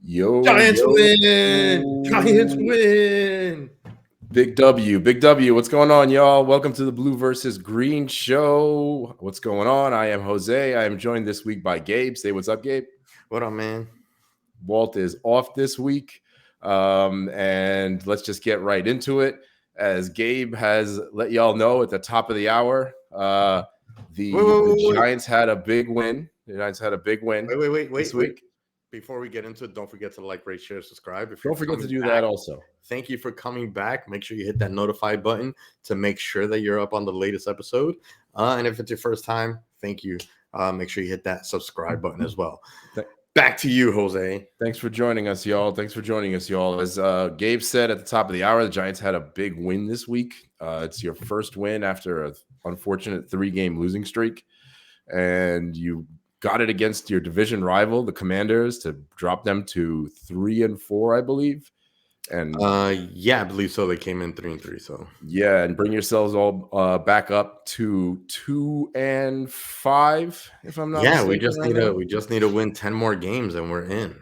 Giants Yo. win! Giants win! Big W. What's going on, y'all? Welcome to the Blue versus Green show. What's going on? I am Jose. I am joined this week by Gabe. Say what's up, Gabe. What up, man? Walt is off this week. And let's just get right into it. As Gabe has let y'all know at the top of the hour, the Giants had a big win. The Giants had a big win this week. Before we get into it, don't forget to like, rate, share, subscribe. Don't forget to do that also. Thank you for coming back. Make sure you hit that notify button to make sure that you're up on the latest episode. And if it's your first time, thank you. Make sure you hit that subscribe button as well. Back to you, Jose. Thanks for joining us, y'all. As Gabe said at the top of the hour, the Giants had a big win this week. It's your first win after an unfortunate 3-game losing streak. And you got it against your division rival, the Commanders, to drop them to 3-4, I believe. And yeah, I believe so. They came in 3-3. So yeah, and bring yourselves all back up to 2-5, if I'm not mistaken. We just need to win 10 more games and we're in.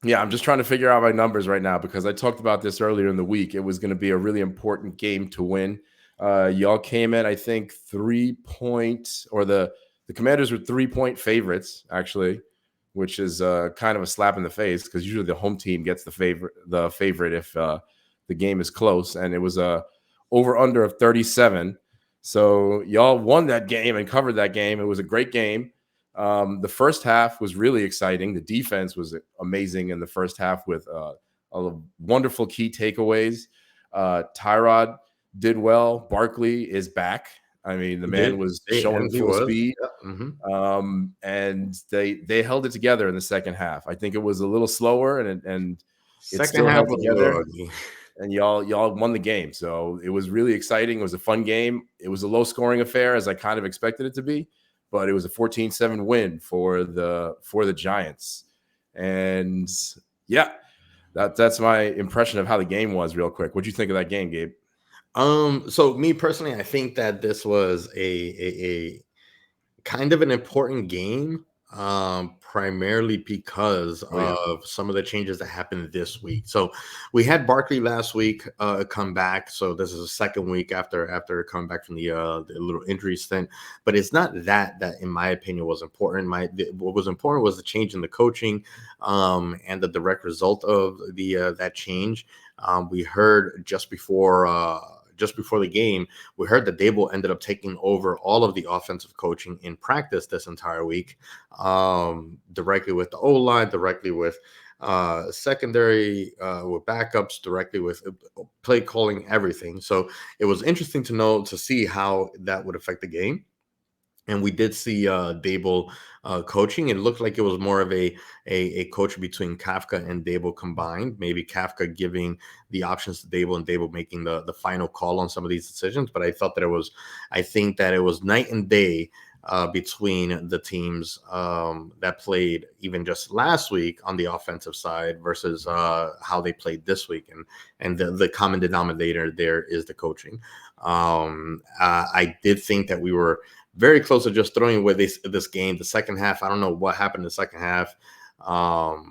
Yeah, I'm just trying to figure out my numbers right now because I talked about this earlier in the week. It was going to be a really important game to win. Y'all came in, I think, 3-point, or the Commanders were 3-point favorites, actually, which is kind of a slap in the face because usually the home team gets the favorite if the game is close. And it was a over-under of 37. So y'all won that game and covered that game. It was a great game. The first half was really exciting. The defense was amazing in the first half with wonderful key takeaways. Tyrod did well. Barkley is back. I mean, the man was showing full speed. Yeah. Mm-hmm. And they held it together in the second half. I think it was a little slower, and it still held together. And y'all won the game. So it was really exciting. It was a fun game. It was a low-scoring affair, as I kind of expected it to be. But it was a 14-7 win for the Giants. And yeah, that's my impression of how the game was real quick. What'd you think of that game, Gabe? So me personally, I think that this was a kind of an important game, primarily because of some of the changes that happened this week. So we had Barkley last week come back. So this is the second week after coming back from the little injury stint. But it's not that in my opinion was important. What was important was the change in the coaching, and the direct result of that change. We heard just before the game, we heard that Dable ended up taking over all of the offensive coaching in practice this entire week, directly with the O-line, directly with secondary, with backups, directly with play calling, everything. So it was interesting to see how that would affect the game. And we did see Dable coaching. It looked like it was more of a coach between Kafka and Dable combined. Maybe Kafka giving the options to Dable and Dable making the final call on some of these decisions. But I think that it was night and day between the teams that played even just last week on the offensive side versus how they played this week. And the common denominator there is the coaching. I did think that we were very close to just throwing away this game. The second half, I don't know what happened in the second half, but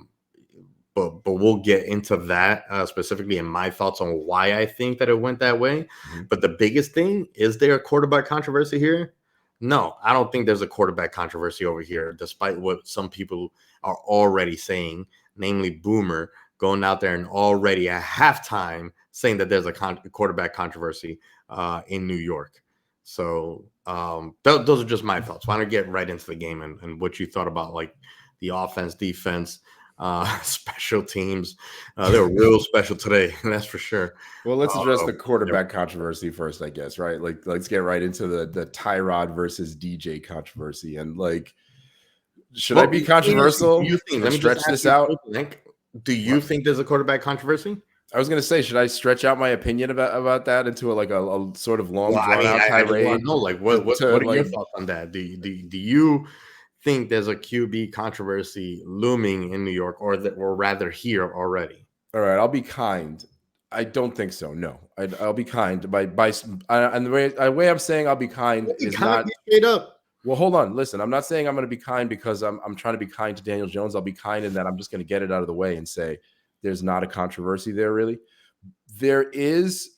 we'll get into that specifically in my thoughts on why I think that it went that way. Mm-hmm. But the biggest thing, is there a quarterback controversy here? No, I don't think there's a quarterback controversy over here, despite what some people are already saying, namely Boomer going out there and already at halftime saying that there's a quarterback controversy in New York. So those are just my thoughts. Why don't I get right into the game and what you thought about like the offense, defense, special teams. They were real special today, that's for sure. Well, let's address the quarterback controversy first, I guess, right? Like, let's get right into the Tyrod versus DJ controversy. And like, should I be controversial? Let me stretch this out. Do you think there's a quarterback controversy? I was going to say, should I stretch out my opinion about that into a sort of long drawn out tirade? I know, like, what are your thoughts on that? Do you think there's a QB controversy looming in New York, or rather here already? All right, I'll be kind. I don't think so. No, I'll be kind. And the way I'm saying I'll be kind is not straight up. Well, hold on. Listen, I'm not saying I'm going to be kind because I'm trying to be kind to Daniel Jones. I'll be kind in that I'm just going to get it out of the way and say there's not a controversy there, really. There is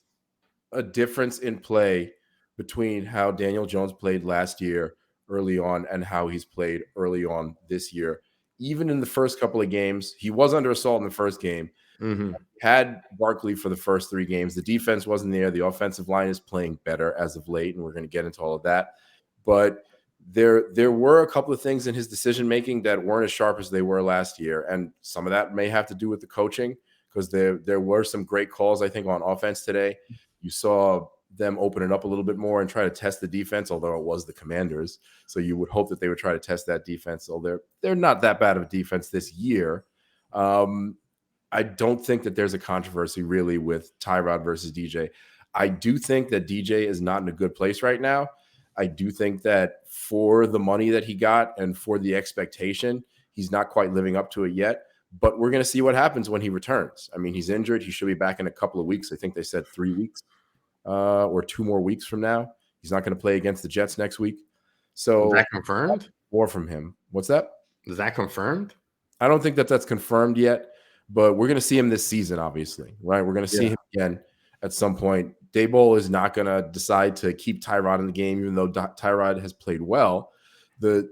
a difference in play between how Daniel Jones played last year early on and how he's played early on this year. Even in the first couple of games, he was under assault in the first game. Hmm. Had Barkley for the first 3 games. The defense wasn't there. The offensive line is playing better as of late, and we're going to get into all of that. But there were a couple of things in his decision making that weren't as sharp as they were last year, and some of that may have to do with the coaching because there were some great calls I think on offense today. You saw them open it up a little bit more and try to test the defense, although it was the Commanders, so you would hope that they would try to test that defense. So they're not that bad of a defense this year. I don't think that there's a controversy really with Tyrod versus DJ. I do think that DJ is not in a good place right now. I do think that for the money that he got and for the expectation, he's not quite living up to it yet. But we're going to see what happens when he returns. I mean, he's injured. He should be back in a couple of weeks. I think they said 3 weeks or 2 more weeks from now. He's not going to play against the Jets next week. Is So that confirmed? more from him. What's that? Is that confirmed? I don't think that that's confirmed yet, but we're going to see him this season, obviously, right? We're going to see him again at some point. Daboll is not going to decide to keep Tyrod in the game, even though Tyrod has played well. The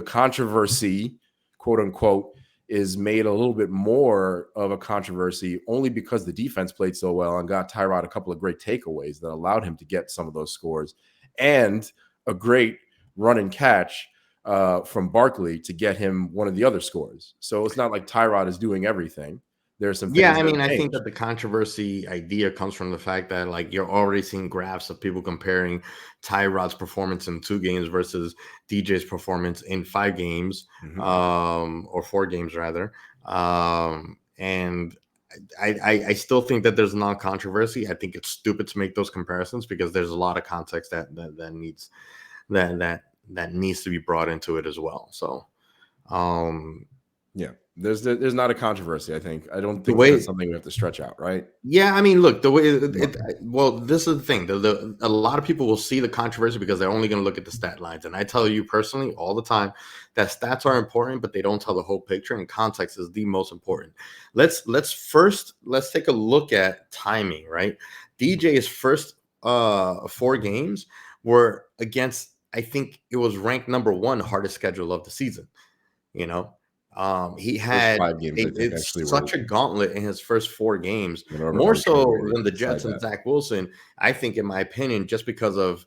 controversy, quote unquote, is made a little bit more of a controversy only because the defense played so well and got Tyrod a couple of great takeaways that allowed him to get some of those scores and a great run and catch from Barkley to get him one of the other scores. So it's not like Tyrod is doing everything. There's some Yeah, things I that mean, I think change. that the controversy idea comes from the fact that like you're already seeing graphs of people comparing Tyrod's performance in 2 games versus DJ's performance in 5 games, Mm-hmm. or 4 games rather. And I still think that there's non-controversy. I think it's stupid to make those comparisons because there's a lot of context that needs that needs to be brought into it as well. So Yeah, there's not a controversy. I think I don't the think that that's way something we have to stretch out, right? Yeah, I mean, look, the way No. well, this is the thing. A lot of people will see the controversy because they're only going to look at the stat lines. And I tell you personally all the time that stats are important, but they don't tell the whole picture, and context is the most important. Let's take a look at timing, right? DJ's first 4 games were against, I think it was ranked number 1 hardest schedule of the season, you know. He First had 5 games, I think, it's actually were such a gauntlet in his first 4 games, whenever more Archer so Gray than the decided Jets and that. Zach Wilson. I think, in my opinion, just because of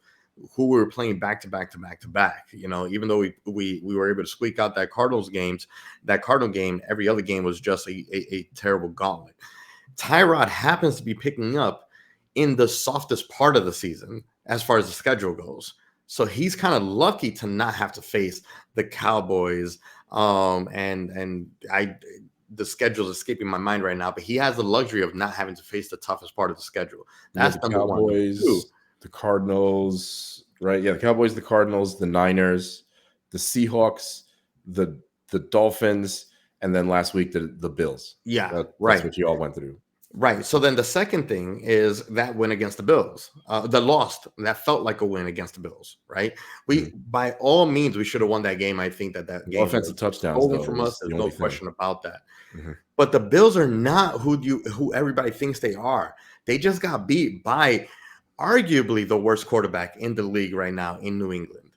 who we were playing back to back to back to back. You know, even though we were able to squeak out that Cardinal game, every other game was just a terrible gauntlet. Tyrod happens to be picking up in the softest part of the season as far as the schedule goes. So he's kind of lucky to not have to face the Cowboys. And the schedule is escaping my mind right now, but he has the luxury of not having to face the toughest part of the schedule. Yeah, That's the number one. Number two, Cowboys, the Cardinals, right? Yeah, the Cowboys, the Cardinals, the Niners, the Seahawks, the Dolphins, and then last week the Bills. yeah, That's right. what you all went through. Right. So then the second thing is that win against the Bills, that felt like a win against the Bills, right? Mhm. By all means, we should have won that game. I think that The game was offensive touchdowns, stolen though, from us. was the There's no only thing. question about that. Mhm. But the Bills are not who everybody thinks they are. They just got beat by arguably the worst quarterback in the league right now in New England.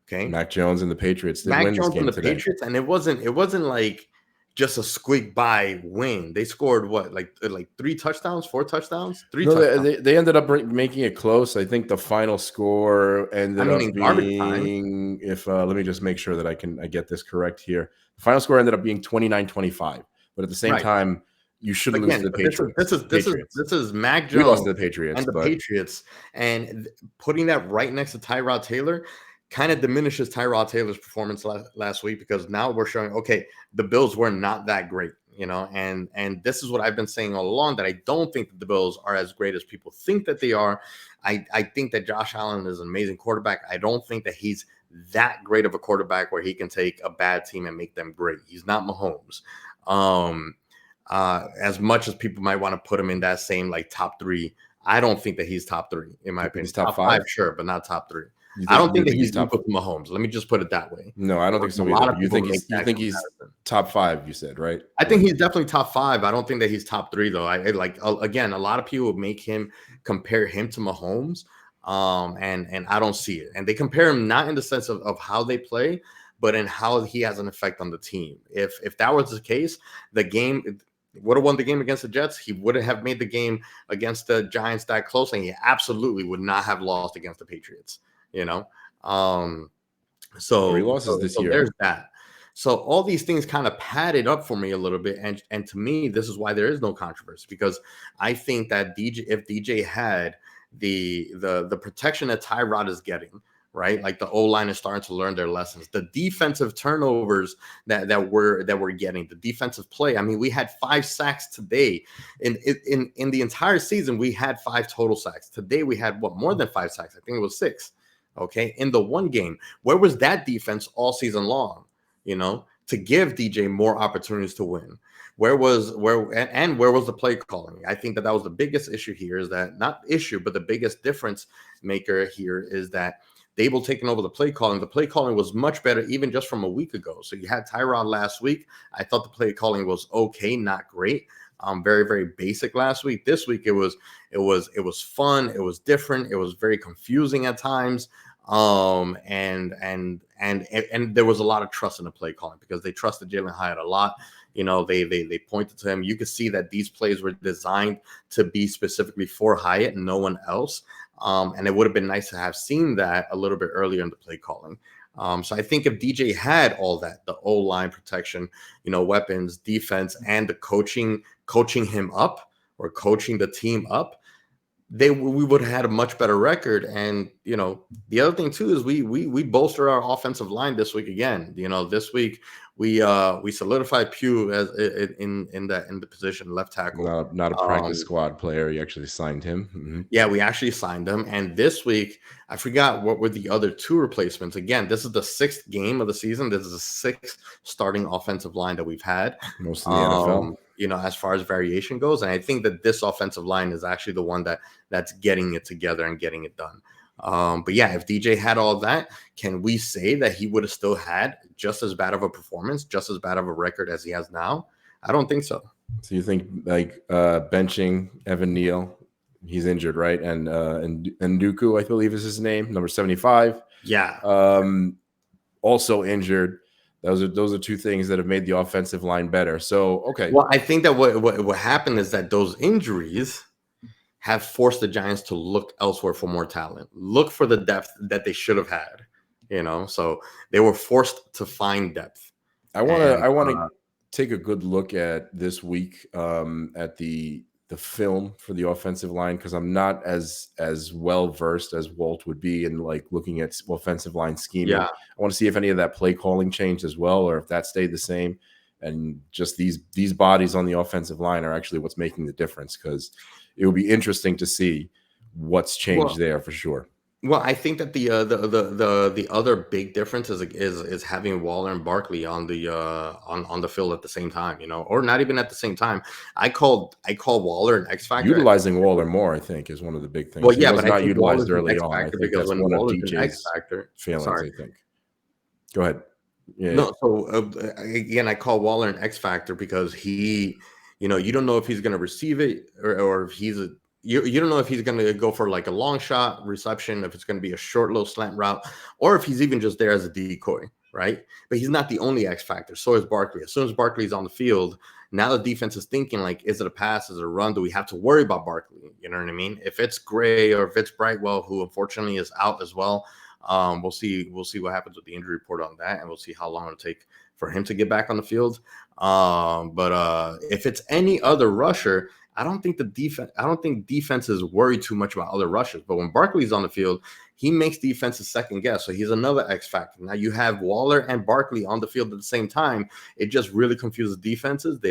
Okay. Mac Jones and the Patriots did Mac win this Jones and game the today. Patriots, and it wasn't like just a squeak by win. They scored what, like 3 touchdowns, 4 touchdowns, three No, touchdowns. they ended up making it close. I think the final score I ended mean, up in garbage time. being, if let me just make sure that I get this correct here. The final score ended up being 29-25, but at the same Right. time, you shouldn't lose to Again, the but this is Patriots. this is this is Patriots. this is Mac We lost Jones to the Patriots, and the but Patriots, and putting that right next to Tyrod Taylor kind of diminishes Tyrod Taylor's performance last week, because now we're showing, okay, the Bills were not that great, and this is what I've been saying all along, that I don't think that the Bills are as great as people think that they are. I think that Josh Allen is an amazing quarterback. I don't think that he's that great of a quarterback where he can take a bad team and make them great. He's not Mahomes. As much as people might want to put him in that same like top 3, I don't think that he's top 3 in my you think opinion. he's top Top 5, five. sure, but not top 3. I don't You think that think he's he's top? equal to Mahomes. Let me just put it that way. No, I don't think A so lot either. of people make You that think he's comparison. top 5, you said, right? I think Like he's definitely top 5. I don't think that he's top 3 though. I like again, a lot of people make him compare him to Mahomes, and I don't see it. And they compare him not in the sense of how they play, but in how he has an effect on the team. If that was the case, the game would have won the game against the Jets. He wouldn't have made the game against the Giants that close, and he absolutely would not have lost against the Patriots. You know, um, 3 so losses so this so year. there's that. So all these things kind of padded up for me a little bit, and to me, this is why there is no controversy, because I think that if DJ had the protection that Tyrod is getting, right, like the O line is starting to learn their lessons, the defensive turnovers that we're getting, the defensive play. I mean, we had 5 sacks today. In the entire season, we had 5 total sacks. Today we had what, more than 5 sacks? I think it was 6. Okay, in the one game. Where was that defense all season long? To give DJ more opportunities to win. Where was the play calling? I think that was the biggest issue here. Is that not issue, but the biggest difference maker here is that Dable taking over the play calling. The play calling was much better, even just from a week ago. So you had Tyrod last week. I thought the play calling was okay, not great. Very, very basic last week. This week it was fun. It was different. It was very confusing at times. And there was a lot of trust in the play calling because they trusted Jalen Hyatt a lot. They pointed to him. You could see that these plays were designed to be specifically for Hyatt and no one else. And it would have been nice to have seen that a little bit earlier in the play calling. So I think if DJ had all that, the O line protection, weapons, defense, and the coaching him up or coaching the team up, we would have had a much better record. And the other thing too is we bolster our offensive line this week again. This week we solidified Pugh as in the position left tackle. Not a practice Um, squad player. You actually signed him. yeah, we actually signed him. And this week, I forgot what were the other 2 replacements. Again, this is the 6th game of the season. This is the 6th starting offensive line that we've had. Most in the NFL. As far as variation goes. And I think that this offensive line is actually the one that's getting it together and getting it done. But yeah, if DJ had all that, can we say that he would have still had just as bad of a performance, just as bad of a record as he has now? I don't think so. So you think like benching Evan Neal, he's injured, right? And Nduku, I believe is his name, number 75. Yeah. Also injured. Those are 2 things that have made the offensive line better. So okay. Well, I think that what happened is that those injuries have forced the Giants to look elsewhere for more talent, look for the depth that they should have had. So they were forced to find depth. I want to take a good look at this week at the film for the offensive line, because I'm not as well versed as Walt would be in like looking at offensive line scheming. Yeah. I want to see if any of that play calling changed as well, or if that stayed the same. And just these bodies on the offensive line are actually what's making the difference, because it will be interesting to see what's changed there for sure. Well, I think that the other big difference is having Waller and Barkley on the field at the same time, or not even at the same time. I call Waller an X factor. Utilizing Waller more, I think, is one of the big things. Well, He yeah, was but I not think utilized Waller's an early X on. I factor think because that's when one of Waller's an X DJ's factor, failings. sorry. I think. Go ahead. Yeah. No, so again, I call Waller an X factor because he, you don't know if he's going to receive it or if you don't know if he's going to go for like a long shot reception, if it's going to be a short, low slant route, or if he's even just there as a decoy, right? But he's not the only X factor. So is Barkley. As soon as Barkley's on the field, now the defense is thinking like, is it a pass? Is it a run? Do we have to worry about Barkley? You know what I mean? If it's Gray or if it's Brightwell, who unfortunately is out as well, we'll see what happens with the injury report on that, and we'll see how long it'll take for him to get back on the field. But if it's any other rusher, I don't think defenses worry too much about other rushers. But when Barkley's on the field, he makes defenses second guess. So he's another X factor. Now you have Waller and Barkley on the field at the same time. It just really confuses defenses. They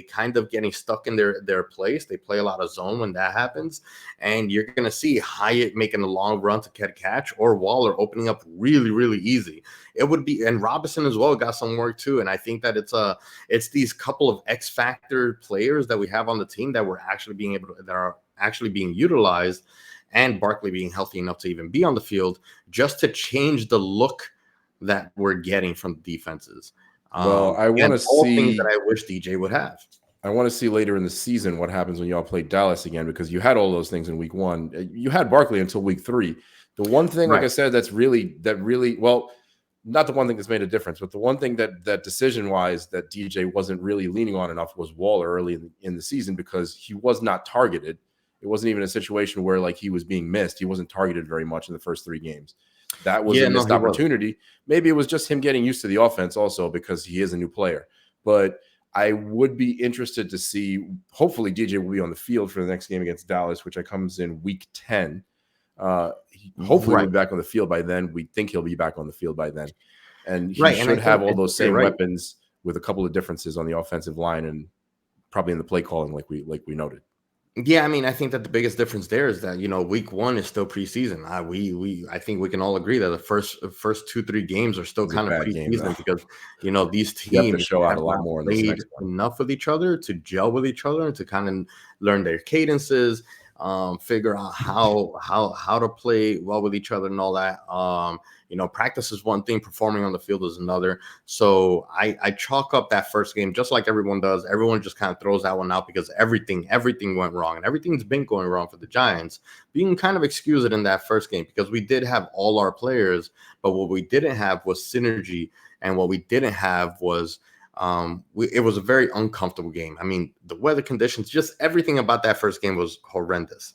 kind of getting stuck in their place. They play a lot of zone when that happens. And you're gonna see Hyatt making a long run to get a catch, or Waller opening up really, really easy. It would be, and Robinson as well got some work too. And I think that it's these couple of X factor players that we have on the team that are actually being utilized. and Barkley being healthy enough to even be on the field, just to change the look that we're getting from the defenses. Well, Again, all things that I wish DJ would have. I want to see later in the season what happens when y'all play Dallas again, because you had all those things in week 1. You had Barkley until week 3. The one thing, like Right. I said, that really well, not the one thing that's made a difference, but the one thing that decision wise that DJ wasn't really leaning on enough was Waller early in the season, because he was not targeted. It wasn't even a situation where like he was being missed. He wasn't targeted very much in the first 3 games. That was Yeah, a no, missed he was. opportunity. Maybe it was just him getting used to the offense also, because he is a new player. But I would be interested to see, hopefully DJ will be on the field for the next game against Dallas, which comes in week 10. Hopefully we'll Right. be back on the field by then. We think he'll be back on the field by then. And he Right. And should have all I think those you're same right. weapons with a couple of differences on the offensive line and probably in the play calling, like we noted. Yeah, I mean, I think that the biggest difference there is that week 1 is still preseason. I think we can all agree that the first 2-3 games are It still was a kind of bad game though. preseason because these You have to teams show out have a lot not more in this played next one. enough with each other to gel with each other and to kind of learn their cadences, figure out how to play well with each other and all that. Practice is one thing, performing on the field is another. So I chalk up that first game just like everyone does. Everyone just kind of throws that one out because everything went wrong, and everything's been going wrong for the Giants. But you can kind of excuse it in that first game because we did have all our players, but what we didn't have was synergy, and what we didn't have was it was a very uncomfortable game. I mean, the weather conditions, just everything about that first game was horrendous.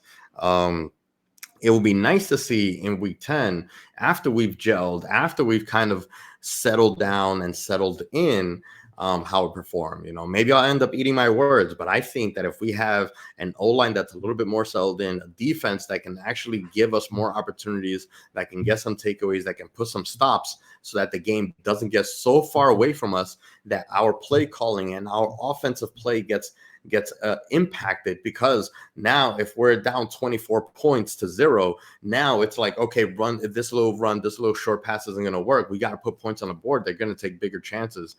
It will be nice to see in week 10, after we've gelled, after we've kind of settled down and settled in, how it perform. Maybe I'll end up eating my words, but I think that if we have an O-line that's a little bit more settled in, a defense that can actually give us more opportunities, that can get some takeaways, that can put some stops so that the game doesn't get so far away from us that our play calling and our offensive play gets impacted, because now if we're down 24 points to 0, now it's like, okay, if this little short pass isn't going to work, we got to put points on the board. They're going to take bigger chances.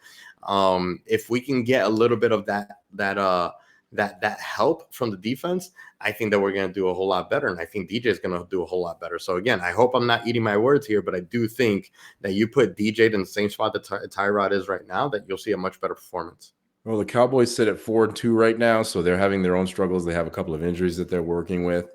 If we can get a little bit of that help from the defense, I think that we're going to do a whole lot better, and I think DJ is going to do a whole lot better. So again, I hope I'm not eating my words here, but I do think that you put DJ in the same spot that Tyrod is right now, that you'll see a much better performance. Well, the Cowboys sit at 4-2 right now, so they're having their own struggles. They have a couple of injuries that they're working with.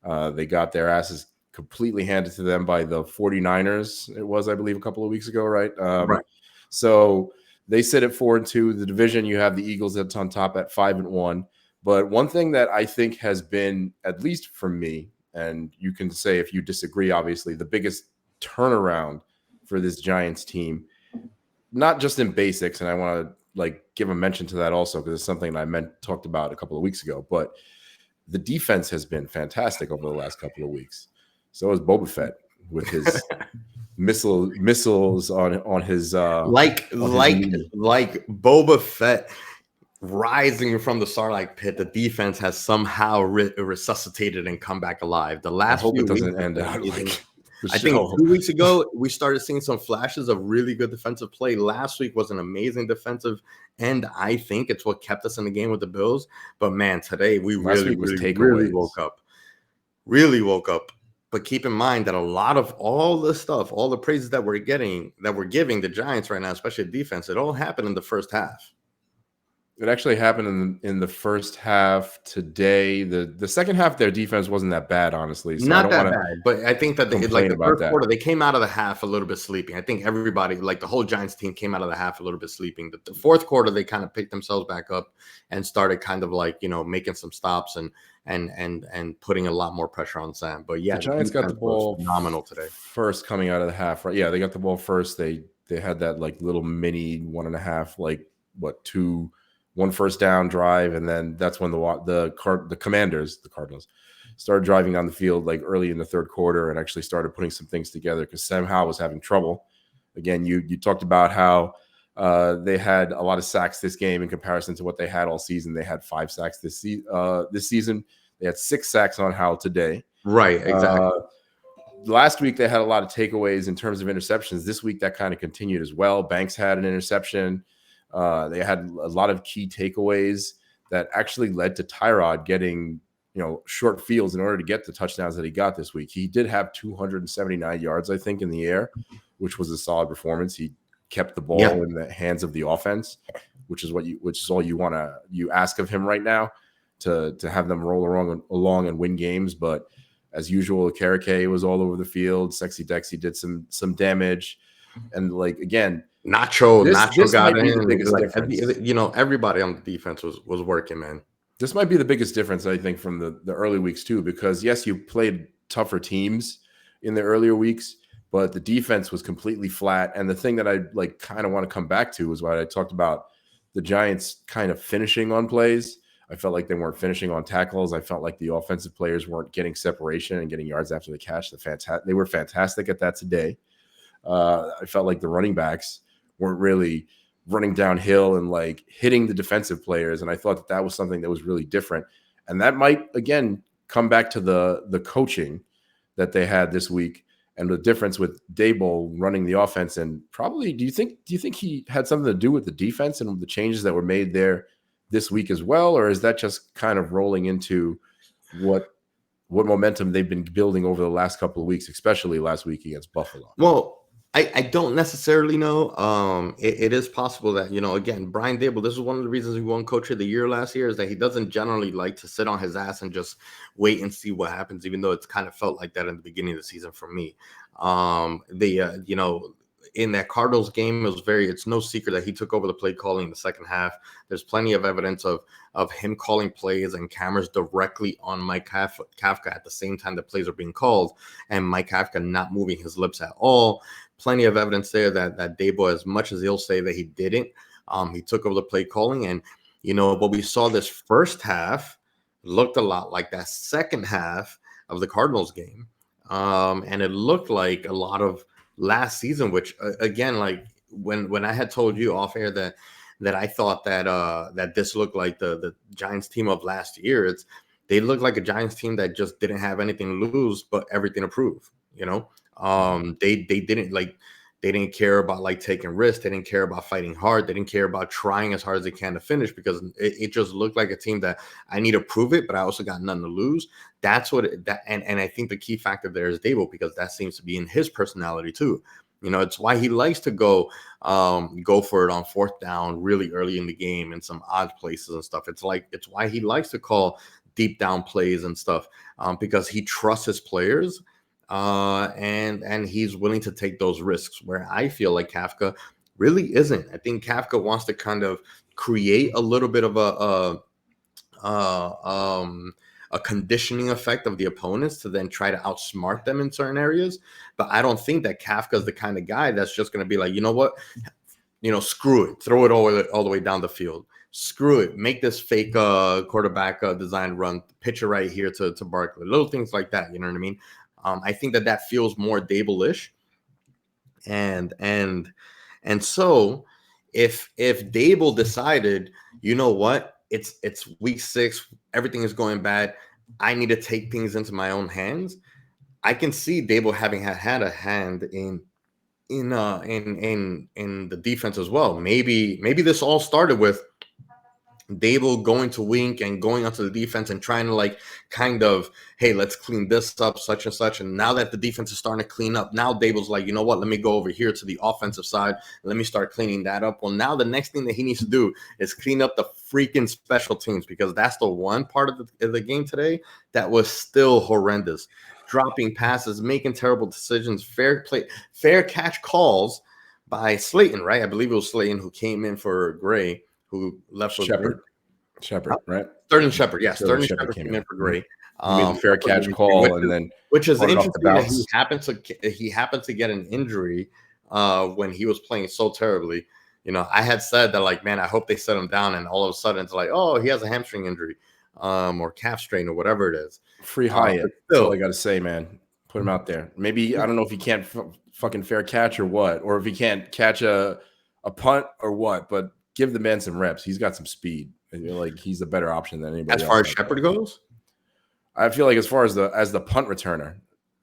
They got their asses completely handed to them by the 49ers. It was, I believe, a couple of weeks ago, right? Right. So they sit at 4-2. The division, you have the Eagles that's on top at 5-1. But one thing that I think has been, at least for me, and you can say if you disagree, obviously, the biggest turnaround for this Giants team, not just in basics, and I want to give a mention to that also, because it's something I talked about a couple of weeks ago, but the defense has been fantastic over the last couple of weeks. So is Boba Fett with his missiles on his like Boba Fett rising from the Sarlacc pit. The defense has somehow resuscitated and come back alive. The I last hope few it doesn't weeks, end out I think 2 weeks ago we started seeing some flashes of really good defensive play. Last week was an amazing defensive end. I think it's what kept us in the game with the Bills. But man, today we really woke up. Really woke up. But keep in mind that a lot of all the stuff, all the praises that we're giving the Giants right now, especially defense, it all happened in the first half. It actually happened in the first half today. The second half, their defense wasn't that bad, honestly. So Not that bad, but I think that the about first that. quarter, they came out of the half a little bit sleeping. I think everybody, like the whole Giants team, came out of the half a little bit sleeping. The fourth quarter, they kind of picked themselves back up and started kind of making some stops and putting a lot more pressure on Sam. But yeah, The Giants got the ball phenomenal today. First coming out of the half, right? Yeah, they got the ball first. They had that little mini 1.5, 1 first down drive, and then that's when the Commanders, the Cardinals, started driving down the field early in the third quarter and actually started putting some things together, because Sam Howell was having trouble. Again, you talked about how they had a lot of sacks this game in comparison to what they had all season. They had 5 sacks this season. They had 6 sacks on Howell today. Right, exactly. Last week they had a lot of takeaways in terms of interceptions. This week that kind of continued as well. Banks had an interception. They had a lot of key takeaways that actually led to Tyrod getting short fields in order to get the touchdowns that he got this week. He did have 279 yards, I think, in the air, which was a solid performance. He kept the Yeah. ball in the hands of the offense, which is all you ask of him right now, to have them roll along and win games. But as usual, Karake was all over the field. Sexy Dexy did some damage, and like again, Nacho this got might be the in. biggest Like difference. everybody on the defense was working, man. This might be the biggest difference, I think, from the early weeks too, because yes, you played tougher teams in the earlier weeks, but the defense was completely flat. And the thing that I like kind of want to come back to is what I talked about, the Giants kind of finishing on plays. I felt like they weren't finishing on tackles. I felt like the offensive players weren't getting separation and getting yards after the catch. They were fantastic at that today. I felt like the running backs weren't really running downhill and like hitting the defensive players. And I thought that was something that was really different. And that might, again, come back to the coaching that they had this week and the difference with Daboll running the offense. And probably, do you think he had something to do with the defense and the changes that were made there this week as well? Or is that just kind of rolling into what momentum they've been building over the last couple of weeks, especially last week against Buffalo? Well, I don't necessarily know. It is possible that, again, Brian Dable, this is one of the reasons he won Coach of the Year last year, is that he doesn't generally like to sit on his ass and just wait and see what happens, even though it's kind of felt like that in the beginning of the season for me. In that Cardinals game, it's no secret that he took over the play calling in the second half. There's plenty of evidence of him calling plays and cameras directly on Mike Kafka at the same time the plays are being called, and Mike Kafka not moving his lips at all. Plenty of evidence there that Dabo, as much as he'll say that he didn't, he took over the play calling. And, what we saw this first half looked a lot like that second half of the Cardinals game. And it looked like a lot of last season, which again, like when I had told you off air that I thought that this looked like the Giants team of last year, they looked like a Giants team that just didn't have anything to lose but everything to prove. They didn't care about like taking risks. They didn't care about fighting hard. They didn't care about trying as hard as they can to finish, because it just looked like a team that I need to prove it, but I also got nothing to lose. That's and I think the key factor there is Dable, because that seems to be in his personality too. It's why he likes to go for it on fourth down really early in the game in some odd places and stuff. It's why he likes to call deep down plays and stuff, because he trusts his players. And he's willing to take those risks, where I feel like Kafka really isn't. I think Kafka wants to kind of create a little bit of a conditioning effect of the opponents to then try to outsmart them in certain areas. But I don't think that Kafka is the kind of guy that's just going to be like, you know what, screw it, throw it all the way down the field. Screw it, make this fake quarterback design run, pitch it right here to Barkley, little things like that. You know what I mean? I think that feels more Dable-ish, and so if Dable decided, you know what, it's week 6, everything is going bad, I need to take things into my own hands, I can see Dable having had a hand in the defense as well. Maybe this all started with Dable going to Wink and going onto the defense and trying to like kind of, hey, let's clean this up, such and such. And now that the defense is starting to clean up, now Dable's like, you know what, let me go over here to the offensive side. Let me start cleaning that up. Well, now the next thing that he needs to do is clean up the freaking special teams, because that's the one part of the game today that was still horrendous. Dropping passes, making terrible decisions, fair catch calls by Slayton, right? I believe it was Slayton who came in for Gray, who left with Shepard, right? Sterling Shepard. Yeah, Sterling Shepard came in for Gray. He made the fair catch call, and then which is interesting that he happened to get an injury when he was playing so terribly. I had said that, like, man, I hope they set him down, and all of a sudden it's like, oh, he has a hamstring injury, or calf strain, or whatever it is. Free Hyatt. That's all I got to say, man. Put him out there. Maybe, I don't know if he can't fucking fair catch or what, or if he can't catch a punt or what, but give the man some reps. He's got some speed. I feel like he's a better option than anybody else. As far as Shepard goes, I feel like as far as the punt returner,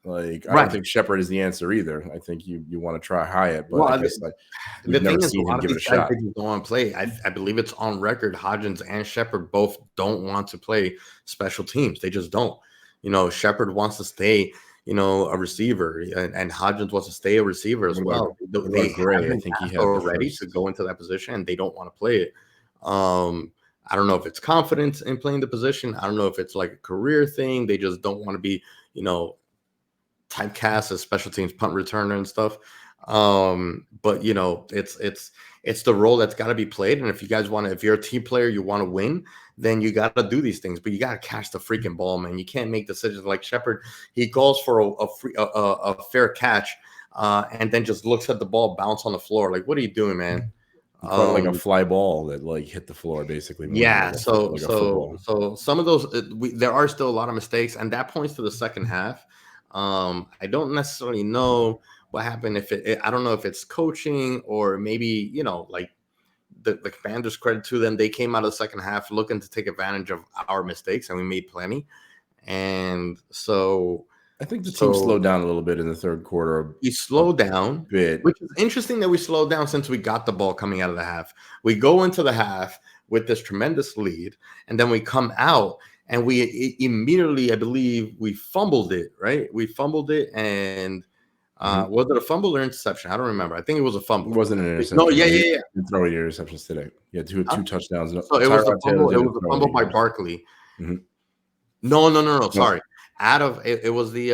Like, I don't Right. think Shepard is the answer either. I think you want to try Hyatt, but I Well, guess like the we've never thing is, a seen him lot of give it these a guys, shot. they just don't want to play. I believe it's on record. Hodgins and Shepard both don't want to play special teams. They just don't. Shepard wants to stay, a receiver, and Hodgins wants to stay a receiver as well. What They about have Gray? I been think he asked had the already to first. go into that position, and they don't want to play it. I don't know if it's confidence in playing the position. I don't know if it's like a career thing. They just don't want to be, you know, typecast as special teams punt returner and stuff. But it's the role that's got to be played. And if you guys want to, if you're a team player, you want to win, then you got to do these things. But you got to catch the freaking ball, man. You can't make decisions like Shepard. He goes for a fair catch, and then just looks at the ball bounce on the floor. Like, what are you doing, man? He caught it like a Um, fly ball that like hit the floor basically more than yeah, like so like a so football. so some of those there are still a lot of mistakes, and that points to the second half. I don't necessarily know what happened. I don't know if it's coaching or maybe like the Commanders, credit to them, they came out of the second half looking to take advantage of our mistakes, and we made plenty. And so I think the team so slowed down a little bit in the third quarter we a slow down, bit. which is interesting that we slowed down since we got the ball coming out of the half. We go into the half with this tremendous lead, and then we come out and we immediately, I believe, we fumbled it, right? We fumbled it, and Mhm. was it a fumble or interception? I don't remember. I think it was a It fumble. wasn't an No, interception. yeah, No, yeah, he yeah. didn't throw any interceptions today. He had two touchdowns. No, So it was the Tyrod Taylor fumble. It didn't was a throw fumble any by interceptions. Barkley. Mhm. No, no, no, no. No, Sorry. Out of it, it was the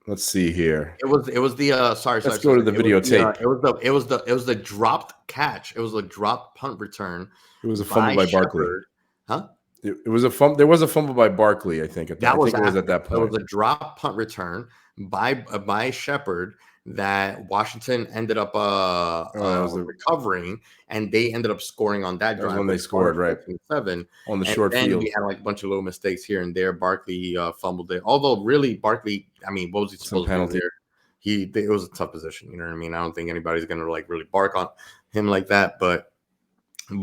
let's see here. it was the sorry, Let's sorry, go sorry. to the videotape. It was the dropped catch. It was a dropped punt return It was a fumble by by Barkley. Shepard. Huh? It was a fumble. There was a fumble by Barkley. I think at that. I That was think it was at after. that There point. was a drop punt return by Shepard that Washington ended up Oh, that was the recovering, and they ended up scoring on that that was drive when with they a score scored of right 14-7. on the And short then field. we had like a bunch of little mistakes here and there. Barkley fumbled it. Although really, Barkley, I mean, what was he Some supposed to do penalty. there? It was a tough position. You know what I mean? I don't think anybody's gonna like really bark on him like that, but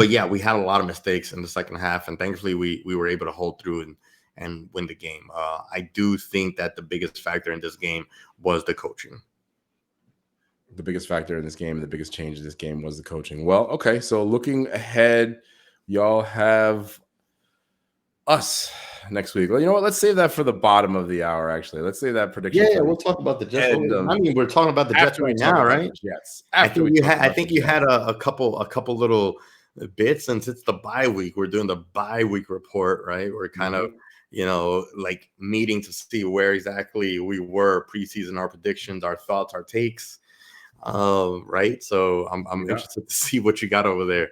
yeah, we had a lot of mistakes in the second half, and thankfully we were able to hold through and win the game. I do think that the biggest factor in this game was the coaching. The biggest factor in this game, the biggest change in this game was the coaching. Well, okay, so looking ahead, y'all have us next week. Well, you know what? Let's save that for the bottom of the hour. Actually, let's save that Yeah, prediction yeah, for the we'll talk about the Jets. end of I mean, we're talking about the Jets after we right talk now, about right? the Jets. I After think we you talk had I about the think you Jets. had a couple little bits, since it's the bye week. We're doing the bye week report, right? We're kind of Mhm. like meeting to see where exactly we were preseason, our predictions, our thoughts, our takes. Right. So I'm Yeah. interested to see what you got over there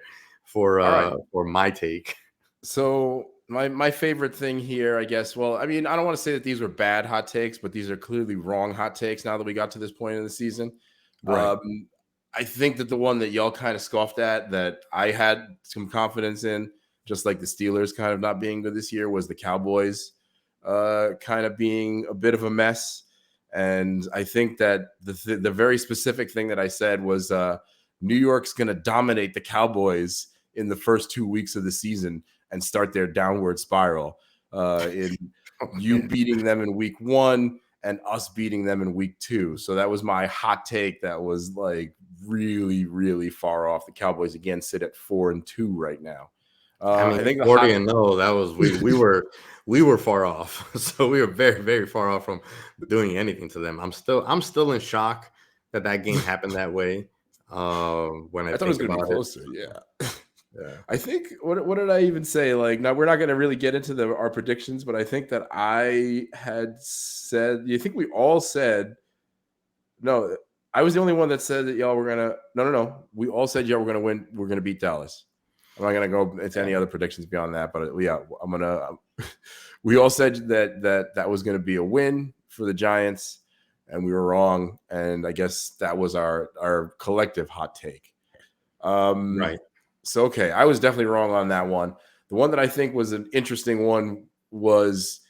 All right. for my take. So my favorite thing here, I guess. Well, I mean, I don't want to say that these were bad hot takes, but these are clearly wrong hot takes. Now that we got to this point in the season, Right. um, I think that the one that y'all kind of scoffed at, that I had some confidence in, just like the Steelers kind of not being good this year, was the Cowboys kind of being a bit of a mess. And I think that the very specific thing that I said was New York's going to dominate the Cowboys in the first 2 weeks of the season and start their downward spiral in Oh, you man. beating them in week one and us beating them in week two. So that was my hot take. That was like really, really far off. The Cowboys again sit at 4-2 right now. I mean, I think the 40 hot and no, that was we were far off. So we were very, very far off from doing anything to them. I'm still in shock that game happened that way. When I I thought it was think going to be about it. closer. Yeah. Yeah. I think what did I even say? Like, now we're not going to really get into our predictions, but I think that I had said. You think we all said no? I was the only one that said that y'all were gonna. No. We all said y'all were gonna win. We're gonna beat Dallas. I'm not gonna go into any Yeah. other predictions beyond that, but yeah, I'm gonna. We all said that was gonna be a win for the Giants, and we were wrong. And I guess that was our collective hot take. Right. So okay, I was definitely wrong on that one. The one that I think was an interesting one was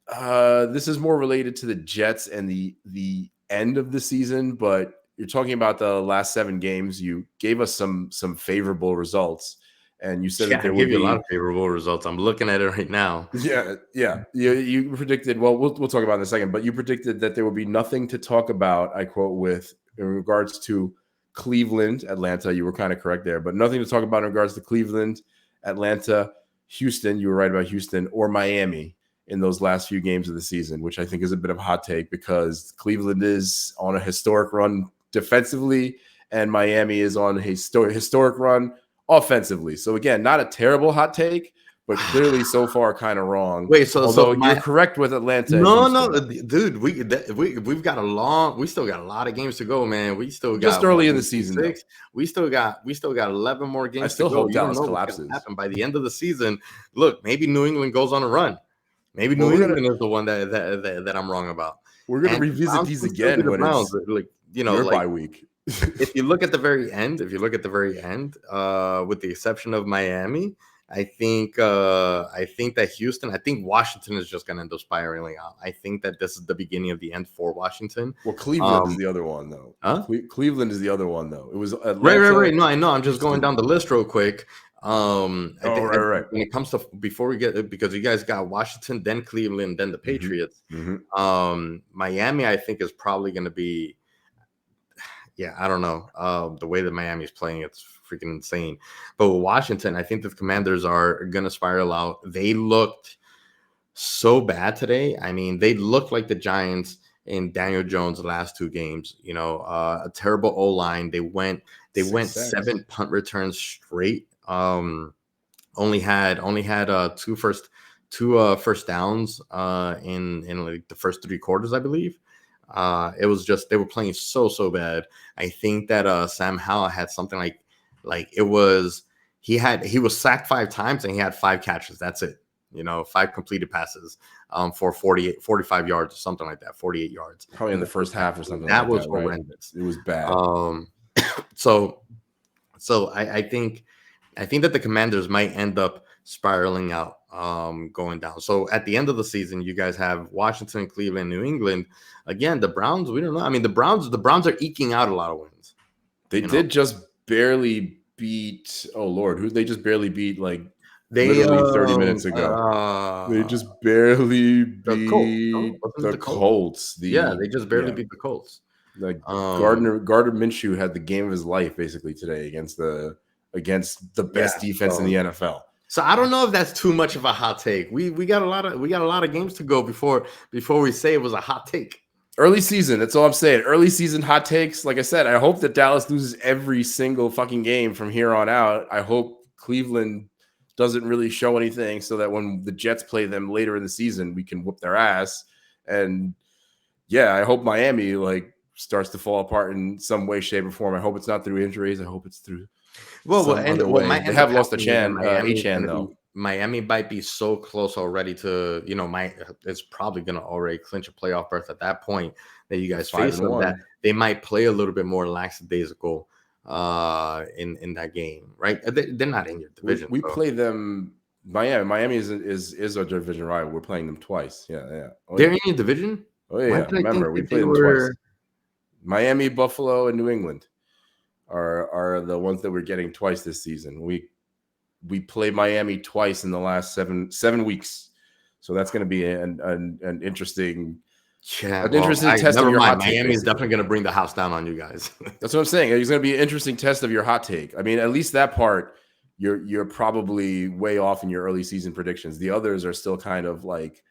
this is more related to the Jets and the end of the season, but you're talking about the last 7 games. You gave us some favorable results, and you said that Yeah, I there gave would you a lot be. of favorable results. I'm looking at it right now. Yeah, yeah. You predicted. Well, we'll talk about it in a second. But you predicted that there would be nothing to talk about. I quote with in regards to Cleveland, Atlanta. You were kind of correct there, but nothing to talk about in regards to Cleveland, Atlanta, Houston. You were right about Houston or Miami in those last few games of the season, which I think is a bit of a hot take because Cleveland is on a historic run defensively, and Miami is on a historic run offensively. So again, not a terrible hot take, but clearly so far kind of wrong. Wait, so Although you're my correct with Atlanta and no, no, Houston. dude, we've got we still got a lot of games to go, man. We still Just got early what, in the week season, though. 6. We still got 11 more I games to still go. hope You don't Dallas know what's gonna collapses. happen by the end of the season. Look, maybe New England goes on a run. Maybe Well, New England is the one that I'm wrong about. we're gonna And the revisit Browns these can still be again the when Browns. it's Like, your like bye week. if you look at the very end, with the exception of Miami, I think that Houston, I think Washington is just gonna end up spiraling out. I think that this is the beginning of the end for Washington. Well, Cleveland is Um the other one, though. huh? Cleveland is the other one, though. It was Right. Atlanta, No, I know. I'm just going Houston. down the list real quick. Oh, right. When it comes to before we get because you guys got Washington, then Cleveland, then the Mm-hmm. Patriots. Mm-hmm. Miami, I think, is probably going to be. Yeah, I don't know. The way that Miami's playing, it's freaking insane. But with Washington, I think the Commanders are going to spiral out. They looked so bad today. I mean, they looked like the Giants in Daniel Jones' last 2 games. A terrible O line. They Six went sacks. 7 punt returns straight. Only had two first downs in like the first 3 quarters, I believe. It was just they were playing so bad. I think that Sam Howell had something like it was he was sacked 5 times and he had 5 catches. That's it. 5 completed passes for 45 yards or something like that, 48 yards Probably in in the the first first half. half or I mean, something that like was that, right? horrendous. It was bad. Um, so I think that the Commanders might end up spiraling out, going down. So at the end of the season, you guys have Washington, Cleveland, New England. Again, the Browns. We don't know. I mean, the Browns are eking out a lot of wins. They You know, did just barely beat. Oh Lord, who they just barely beat like they literally 30 minutes ago. They just barely the Colts. No, beat wasn't it the the Colts? Colts. Yeah, The they just barely yeah, beat the Colts. like Um, Gardner Minshew had the game of his life basically today against the yeah. best defense in So the NFL. So I don't know if that's too much of a hot take. We got a lot of games to go before we say it was a hot take. Early season, that's all I'm saying. Early season hot takes. Like I said, I hope that Dallas loses every single fucking game from here on out. I hope Cleveland doesn't really show anything so that when the Jets play them later in the season, we can whoop their ass. And yeah, I hope Miami like starts to fall apart in some way, shape, or form. I hope it's not through injuries. I hope it's through Well, some other what way. might They end up have lost a happening is that Chan, Achan though. Miami might be so close already to it's probably going to already clinch a playoff berth at that point that you They're guys five face and them, that one. they might play a little bit more lackadaisical in that game, right? They're not in your division, We so play them. Miami is our division rival. We're playing them twice. Yeah. Oh they're yeah. in your division. Oh Why yeah. did I think Remember, we that they played them twice. were? Miami, Buffalo, and New England are the ones that we're getting twice this season. We play Miami twice in the last seven weeks, so that's going to be an interesting Yeah, an well, interesting test of never your mind. hot take, Miami is basically. definitely going to bring the house down on you guys. That's what I'm saying. It's going to be an interesting test of your hot take. I mean, at least that part, you're probably way off in your early season predictions. The others are still kind of like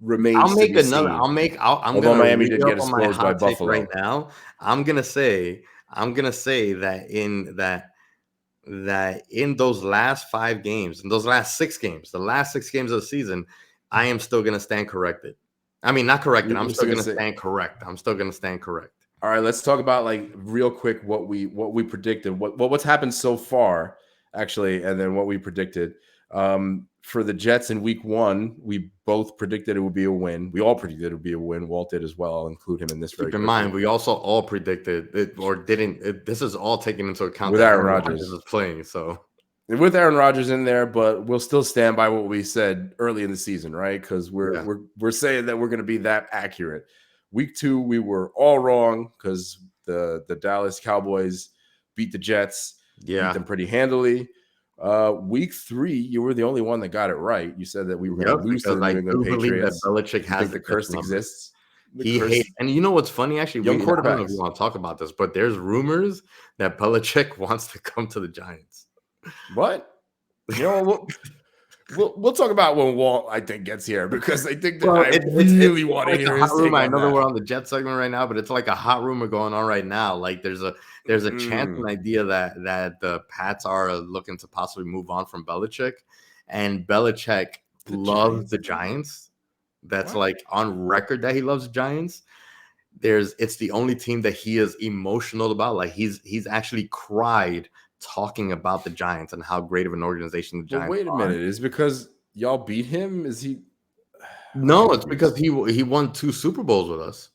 I'll remains to make be another. seen. I'm Although gonna Miami re did up get on my exposed by hot take right Buffalo. now. I'm gonna say that in those last 5 games, in those last 6 games, the last 6 games of the season, I am still gonna stand corrected. I mean, not corrected. I'm You're still still gonna gonna say, stand correct. I'm still gonna stand correct. all right, let's talk about like real quick what we predicted, what's happened so far, actually, and then what we predicted. For the Jets in week 1, we both predicted it would be a win. We all predicted it would be a win. Walt did as well. I'll include him in this very Keep in quickly. mind, we also all predicted it or didn't. This is all taken into account With that Aaron Aaron Rodgers Rodgers. is playing. So With Aaron Rodgers in there, but we'll still stand by what we said early in the season, right? Because yeah, we're saying that we're going to be that accurate. Week 2, we were all wrong because the Dallas Cowboys beat the Jets, beat yeah. them pretty handily. Week 3, you were the only one that got it right. You said that we were going Yep, to lose to because the I New England do believe that Patriots. Belichick You has think the the best curse number. exists? The He hates, curse, and you know what's funny? Actually, young I don't know if you quarterbacks. want to talk about this, but there's rumors that Belichick wants to come to the Giants. What? You know, we'll talk about when Walt, I think, gets here, because I think that Well, I it's really want to like hear a hot his take rumor. I on know that we're that. on the Jet segment right now, but it's like a hot rumor going on right now. Like there's a chance, Mm, an idea that the Pats are looking to possibly move on from Belichick, and Belichick the loves Giants the again? Giants. That's What? like on record that he loves the Giants. It's the only team that he is emotional about. Like he's actually cried talking about the Giants and how great of an organization the But Giants wait a are. minute. Is because y'all beat him? Is he? I'm No, it's because confused. he won 2 Super Bowls with us.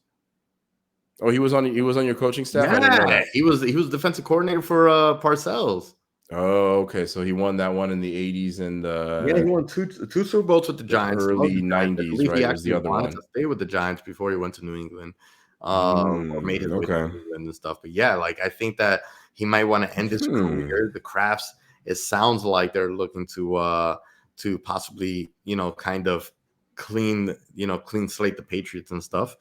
Oh, he was on your coaching staff? I didn't know Yeah, that. he was defensive coordinator for Parcells. Oh, okay. So he won that one in the 80s and Yeah, he won two Super Bowls with the the Giants. Loved early the Giants. I 90s, believe he right? Was the actually other wanted one. to stay with the Giants before he went to New England, or made his way to Okay. New England and stuff. But yeah, like I think that he might want to end his Hmm. career. The Crafts. It sounds like they're looking to possibly kind of clean slate the Patriots and stuff.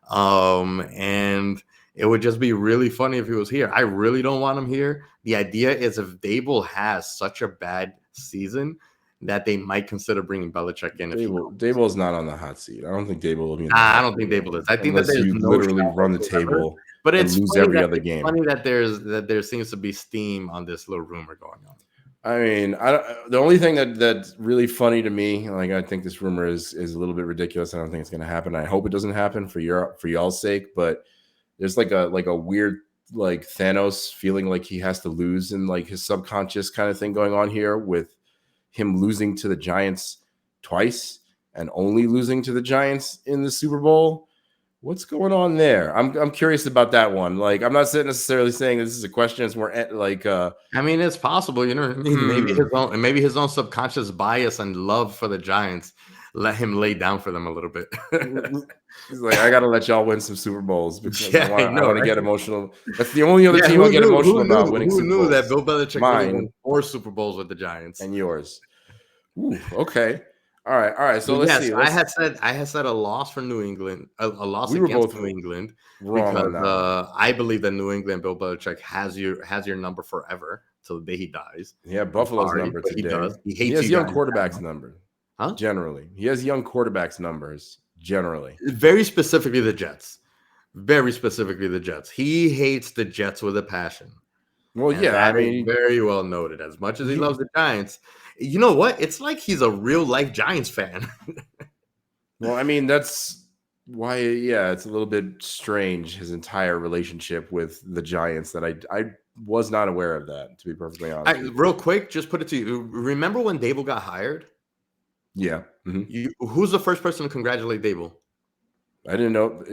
And it would just be really funny if he was here. I really don't want him here. The idea is if Dable has such a bad season that they might consider bringing Belichick in if he comes. Dable's not on the hot seat. I don't think Dable will be in the Nah, I hot don't seat think Dable is. I think that unless there's you no literally shot run the whatsoever. table But and it's lose funny every that other game. there seems to be steam on this little rumor going on. I mean, the only thing that's really funny to me, like I think this rumor is a little bit ridiculous. I don't think it's going to happen. I hope it doesn't happen for y'all's sake. But there's like a weird like Thanos feeling like he has to lose in like his subconscious kind of thing going on here with him losing to the Giants twice and only losing to the Giants in the Super Bowl. What's going on there? I'm curious about that one. Like, I'm not necessarily saying this is a question. It's more like I mean, it's possible, you know what I mean? Maybe his own subconscious bias and love for the Giants let him lay down for them a little bit. he's like, I gotta let y'all win some Super Bowls because I Yeah, I want I know, want to right? get emotional. That's the only other Yeah, team I get emotional about winning who Super knew that Bowls. Bill Belichick really won Mine 4 Super Bowls with the Giants? and yours. Ooh, okay. All right. So But let's yes, see. I had said a loss for New England, a loss We were against both New England wrong because on that one. I believe that New England Bill Belichick has your number forever till the day he dies. He had I'm Buffalo's sorry, number but he today. does. He He hates has you young guys that quarterbacks much, number. huh? Generally, he has young quarterbacks numbers. Generally, Very specifically the Jets. Very specifically the Jets. He hates the Jets with a passion. well, And yeah. I that is mean, very well noted. As much as he he loves the Giants, you know what? It's like he's a real life Giants fan. well, I mean, that's why, yeah, it's a little bit strange, his entire relationship with the Giants, that I was not aware of that, to be perfectly honest with you. Real quick, just put it to you. Remember when Dable got hired? Yeah. Who's the first person to congratulate Dable? I didn't know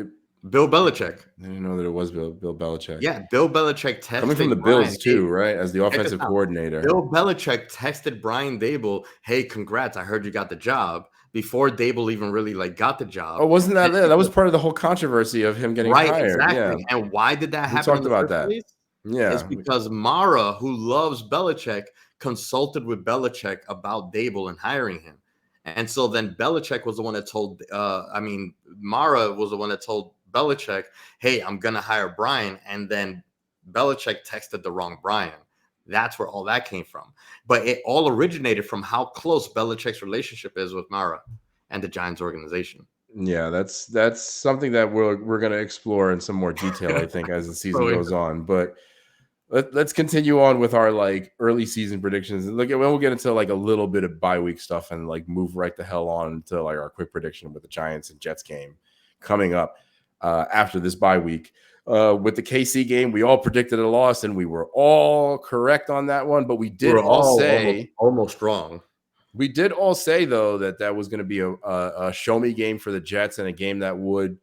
Bill Belichick. I didn't know that it was Bill Belichick. Yeah, Bill Belichick Coming from texted the Brian. Bills Hey, too, right? As the check this offensive out. coordinator. Bill Belichick texted Brian Dable, "Hey, congrats! I heard you got the job." Before Dable even really got the Oh, job, wasn't that and there? That was part of the whole controversy of him getting right, hired. Yeah. exactly. And why did that We happen in talked the about first that. place? It's Yeah. because Mara, who loves Belichick, consulted with Belichick about Dable and hiring him. And so then Belichick was the one that told, Mara was the one that told Belichick, hey, I'm going to hire Brian. And then Belichick texted the wrong Brian. That's where all that came from. But it all originated from how close Belichick's relationship is with Mara and the Giants organization. Yeah, that's something that we're going to explore in some more detail, I think, as the season So, goes on. But let's continue on with our like early season predictions. And look, we'll get into like a little bit of bye week stuff and like move right the hell on to like our quick prediction with the Giants and Jets game coming up after this bye week. With the KC game, we all predicted a loss and we were all correct on that one. But we're all almost wrong. we did all say though that was going to be a show me game for the Jets and a game that would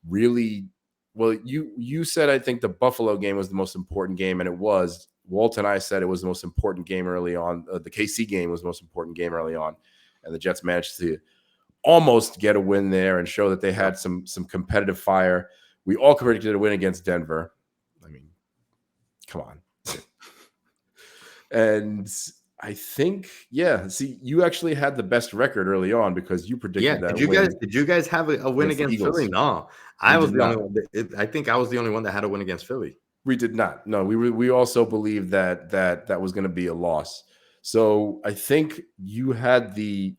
really, well, you said I think the Buffalo game was the most important game, and it was. Walt and I said it was the most important game early on. The KC game was the most important game early on, and the Jets managed to almost get a win there and show that they had some competitive fire. We all predicted a win against Denver. I mean, come on. And I think, yeah. See, you actually had the best record early on because you Yeah. predicted Did that you guys win did you guys have a win against the against Philly? Eagles. No. We I was did the only not. one I think I was the only one that had a win against Philly. We did not. No, we also believed that was going to be a loss. So I think you had even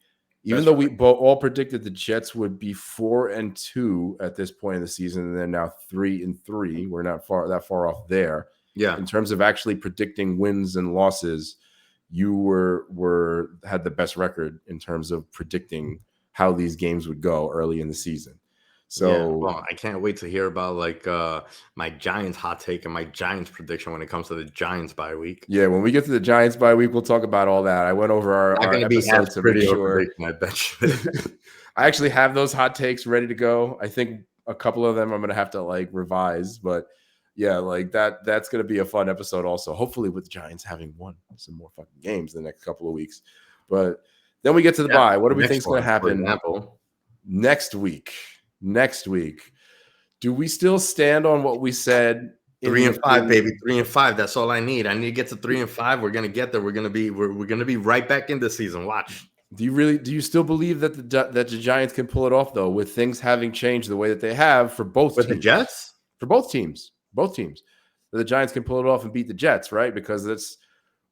Best though we record. all predicted the Jets would be 4-2 at this point in the season, and they're now 3-3. We're not that far off there. Yeah. In terms of actually predicting wins and losses, you were had the best record in terms of predicting how these games would go early in the season. Yeah. So Well, I can't wait to hear about like my Giants hot take and my Giants prediction when it comes to the Giants bye week. yeah, when we get to the Giants bye week, we'll talk about all that. I went over Not our gonna be as episode to make pretty of a sure. prediction, I bet you. I actually have those hot takes ready to go. I think a couple of them I'm gonna have to like revise, but yeah, like that's gonna be a fun episode also. Hopefully with the Giants having won some more fucking games the next couple of weeks. But then we get to the Yeah. bye. What do we think Next is gonna one, for happen example. next week? Next week. Do we still stand on what we said Three in and the five, baby. in 3-5. That's all I need. I need to get to 3-5. We're gonna get there. We're gonna be right back in this season. Watch. Do you still believe that the Giants can pull it off though, with things having changed the way that they have for both With the teams? Jets? For both teams, that the Giants can pull it off and beat the Jets, right? Because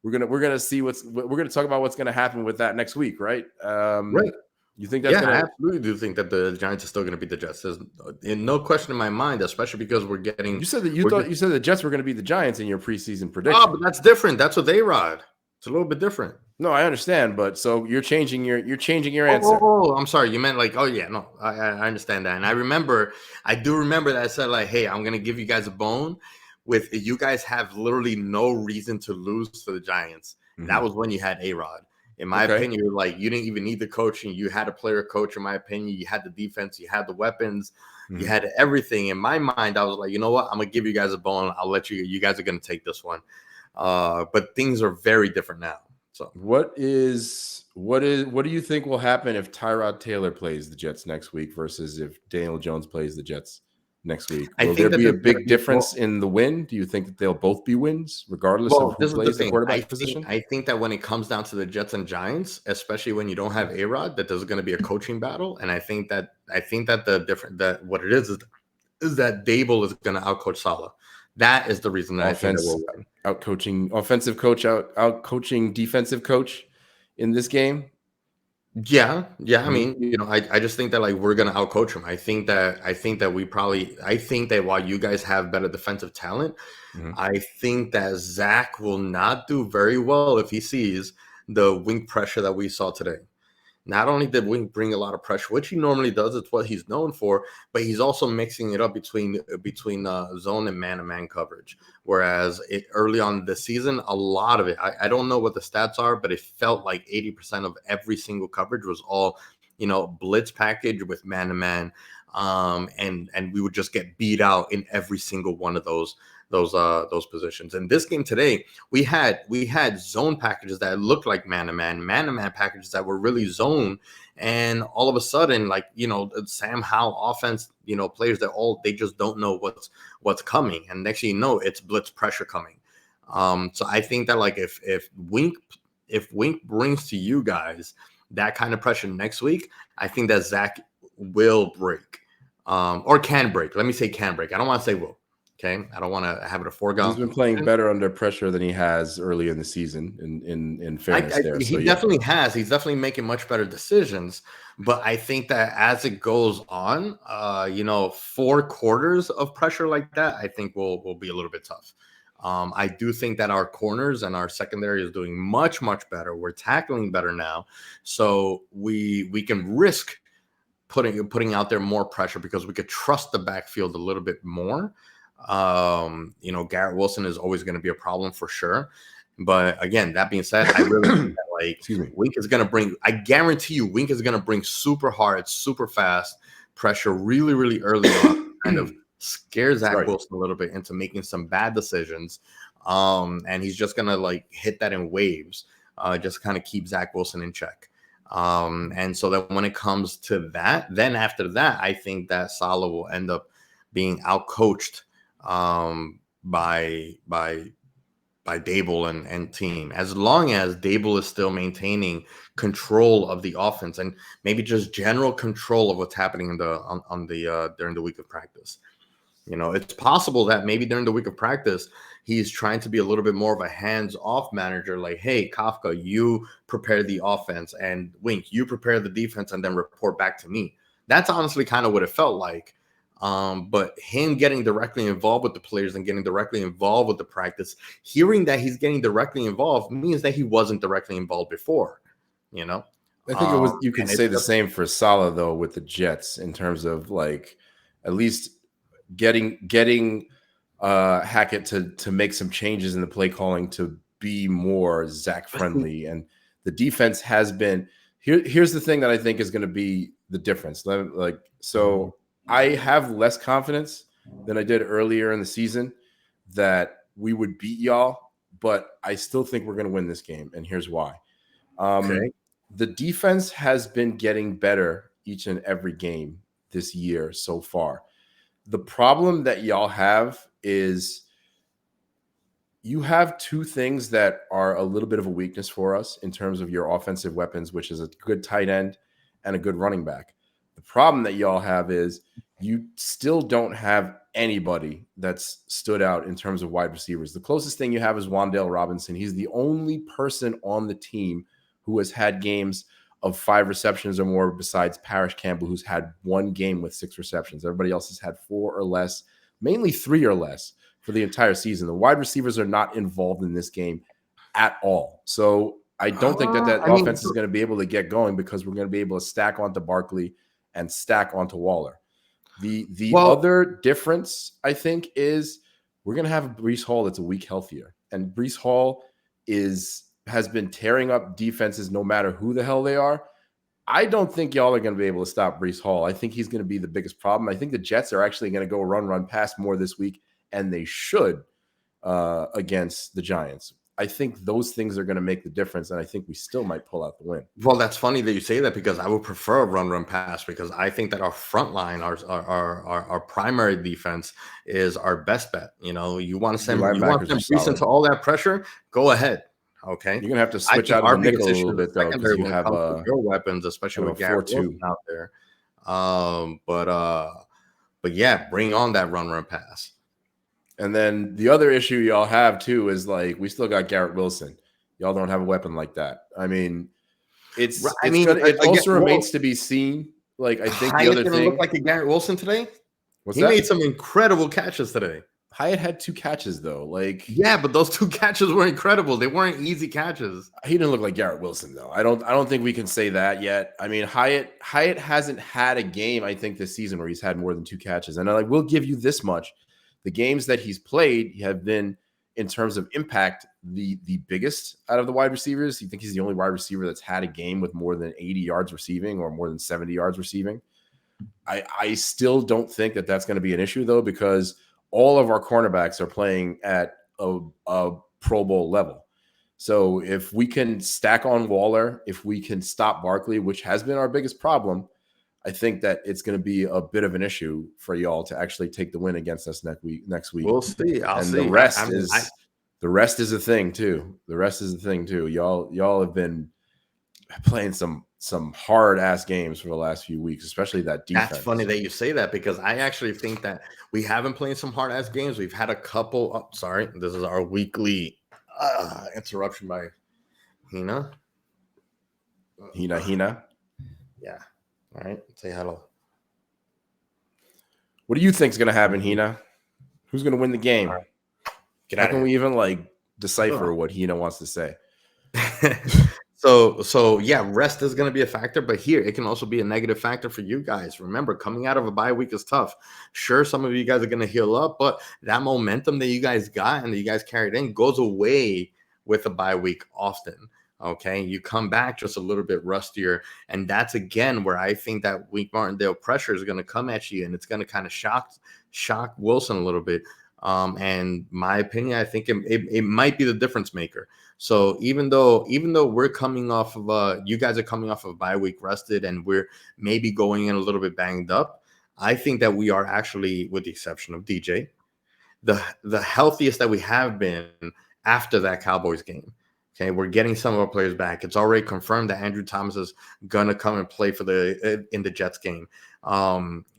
we're gonna see we're gonna talk about what's gonna happen with that next week, right? Right. You think that's Yeah, I gonna? absolutely do think that the Giants are still gonna beat the Jets. There's in no question in my mind, especially because we're getting You said that we're you said the Jets were going to beat the Giants in your preseason oh, but prediction. that's different. That's what they rod. It's a little bit different. No, I understand, but so you're changing your Oh, answer. I'm sorry. You meant like, oh yeah, no, I understand that, and I do remember that I said like, hey, I'm gonna give you guys a bone. With you guys have literally no reason to lose to the Giants. That Mhm. was when you had A Rod. In my Okay. opinion, you're like you didn't even need the coaching. You had a player coach. In my opinion, you had the defense. You had the weapons. You Mhm. had everything. In my mind, I was like, you know what? I'm gonna give you guys a bone. I'll let you. You guys are gonna take this one. But things are very different now. So. What do you think will happen if Tyrod Taylor plays the Jets next week versus if Daniel Jones plays the Jets next week? I Will there think that be a there's going to big be difference in the win? Do you think that they'll both be wins regardless of well. who This is the plays the thing. quarterback position? I think that when it comes down to the Jets and Giants, especially when you don't have A Rod, that there's going to be a coaching battle. And I think that the different that what it is that Dable is going to outcoach Salah. That is the reason that I think that Offense we'll win. out coaching offensive coach out coaching defensive coach in this game. Yeah, yeah. I Mhm. mean, I just think that like we're gonna outcoach them. I think that I think that while you guys have better defensive talent, Mhm. I think that Zach will not do very well if he sees the wing pressure that we saw today. Not only did Wink bring a lot of pressure, which he normally does, it's what he's known for, but he's also mixing it up between zone and man-to-man coverage. Whereas early on the season, a lot of it, I don't know what the stats are, but it felt like 80% of every single coverage was all, blitz package with man-to-man, and we would just get beat out in every single one of those positions. In this game today, we had zone packages that looked like man-to-man packages that were really zone, and all of a sudden, like Sam Howell offense, players that they just don't know what's coming, and next thing you know, it's blitz pressure coming. So I think that like if Wink brings to you guys that kind of pressure next week, I think that Zach will break, or can break. Let me say can break. I don't want to say will. Okay, I don't want to have it a He's foregone been playing conclusion. better under pressure than he has early in the season. In fairness, there. So He yeah. definitely has. He's definitely making much better decisions. But I think that as it goes on, 4 quarters of pressure like that, I think will be a little bit tough. I do think that our corners and our secondary is doing much better. We're tackling better now, so we can risk putting out there more pressure because we could trust the backfield a little bit more. Garrett Wilson is always going to be a problem for sure. But again, that being said, I really think that like Excuse me. Wink is going to bring, I guarantee you, Wink is going to bring super hard, super fast pressure really early on, kind of scare Zach Sorry. Wilson a little bit into making some bad decisions. And he's just going to like hit that in waves, just kind of keep Zach Wilson in check. And so that when it comes to that, then after that, I think that Salah will end up being outcoached by Dable and team. As long as Dable is still maintaining control of the offense and maybe just general control of what's happening in the on the during the week of practice. It's possible that maybe during the week of practice, he's trying to be a little bit more of a hands-off manager. Like, hey, Kafka, you prepare the offense, and Wink, you prepare the defense, and then report back to me. That's honestly kind of what it felt like. But him getting directly involved with the players and getting directly involved with the practice, hearing that he's getting directly involved means that he wasn't directly involved before, you know? I think it was. You And could it's say the just, same for Salah though with the Jets in terms of like at least getting Hackett to make some changes in the play calling to be more Zach friendly, and the defense has been here. Here's the thing that I think is going to be the difference. Like so, I have less confidence than I did earlier in the season that we would beat y'all, but I still think we're going to win this game, and here's why. Um, okay. the defense has been getting better each and every game this year so far. The problem that y'all have is you have two things that are a little bit of a weakness for us in terms of your offensive weapons, which is a good tight end and a good running back. The problem that y'all have is you still don't have anybody that's stood out in terms of wide receivers. The closest thing you have is Wan'Dale Robinson. He's the only person on the team who has had games of 5 receptions or more besides Parrish Campbell, who's had one game with 6 receptions. Everybody else has had 4 or less, mainly 3 or less for the entire season. The wide receivers are not involved in this game at all. So I don't think that I mean, offense is going to be able to get going because we're going to be able to stack onto Barkley and stack onto Waller. The well, other difference, I think, is we're going to have Breece Hall that's a week healthier. And Breece Hall has been tearing up defenses no matter who the hell they are. I don't think y'all are going to be able to stop Breece Hall. I think he's going to be the biggest problem. I think the Jets are actually going to go run pass more this week, and they should against the Giants. I think those things are going to make the difference, and I think we still might pull out the win. well, that's funny that you say that because I would prefer a run pass because I think that our front line, our primary defense is our best bet. You want to Your send linebackers are Brees solid. into all that pressure, go ahead. Okay. You're going to have to I switch think out of our the nickel biggest a issue little is the bit, though, because secondary you when it have comes to your weapons, kind especially of with a Garrett 4-2. Wilson out there. But yeah, bring on that run pass. And then the other issue y'all have too is like we still got Garrett Wilson. Y'all don't have a weapon like that. I mean, I mean, it again, also well, remains to be seen. Like I think the Hyatt other didn't look thing, like a Garrett Wilson today. what's He made that? some incredible catches today. Hyatt had 2 catches though. Like Yeah, but those 2 catches were incredible. They weren't easy catches. he didn't look like Garrett Wilson though. I don't think we can say that yet. I mean, Hyatt hasn't had a game I think this season where he's had more than 2 catches. And I like we'll give you this much. The games that he's played have been in terms of impact the biggest out of the wide receivers. You think he's the only wide receiver that's had a game with more than 80 yards receiving or more than 70 yards receiving. I still don't think that that's going to be an issue though, because all of our cornerbacks are playing at a Pro Bowl level. So if we can stack on Waller, if we can stop Barkley, which has been our biggest problem, I think that it's going to be a bit of an issue for y'all to actually take the win against us next week. We'll see. I'll And the see. rest is a thing too. The rest is a thing too. Y'all have been playing some hard ass games for the last few weeks, especially that That's funny defense. that you say that because I actually think that we haven't played some hard ass games. We've had a couple. Oh, sorry, this is our weekly interruption by Hina. Hina. Yeah. All right. Say hello. What do you think is going to happen, Hina? Who's going to win the game? All right. Get How out of can here. we even like decipher what Hina wants to say? So yeah, rest is going to be a factor, but here it can also be a negative factor for you guys. Remember, coming out of a bye week is tough. Sure, some of you guys are going to heal up, but that momentum that you guys got and that you guys carried in goes away with a bye week often. Okay, you come back just a little bit rustier, and that's again where I think that Wink Martindale pressure is going to come at you, and it's going to kind of shock Wilson a little bit. And my opinion, I think it might be the difference maker. So even though we're coming off of you guys are coming off of a bye week rested and we're maybe going in a little bit banged up, I think that we are actually, with the exception of DJ, the healthiest that we have been after that Cowboys game. Okay, we're getting some of our players back. It's already confirmed that Andrew Thomas is gonna come and play for the in the Jets game.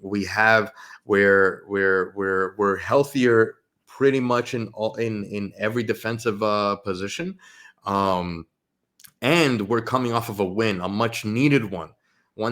We have we're healthier pretty much in every defensive position. Um, and we're coming off of a win, a much needed one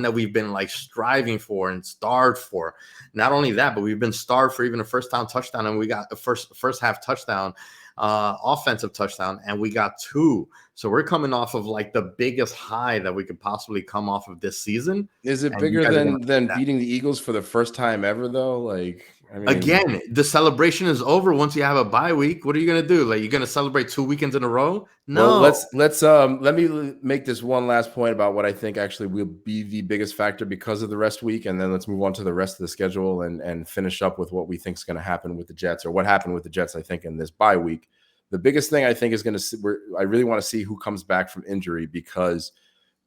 that we've been like striving for and starved for. Not only that, but we've been starved for even a first down touchdown, and we got a first half touchdown, offensive touchdown, and we got two. So we're coming off of like the biggest high that we could possibly come off of this season, Is it and you bigger guys are gonna beat than that. beating the Eagles for the first time ever, though? Like, I mean, Again, the celebration is over once you have a bye week. What are you gonna do? Like, you're gonna celebrate 2 weekends in a row? well, No. let me make this one last point about what I think actually will be the biggest factor because of the rest week, and then let's move on to the rest of the schedule and finish up with what we think is going to happen with the Jets, or what happened with the Jets. I think in this bye week, the biggest thing I think is going to I really want to see who comes back from injury, because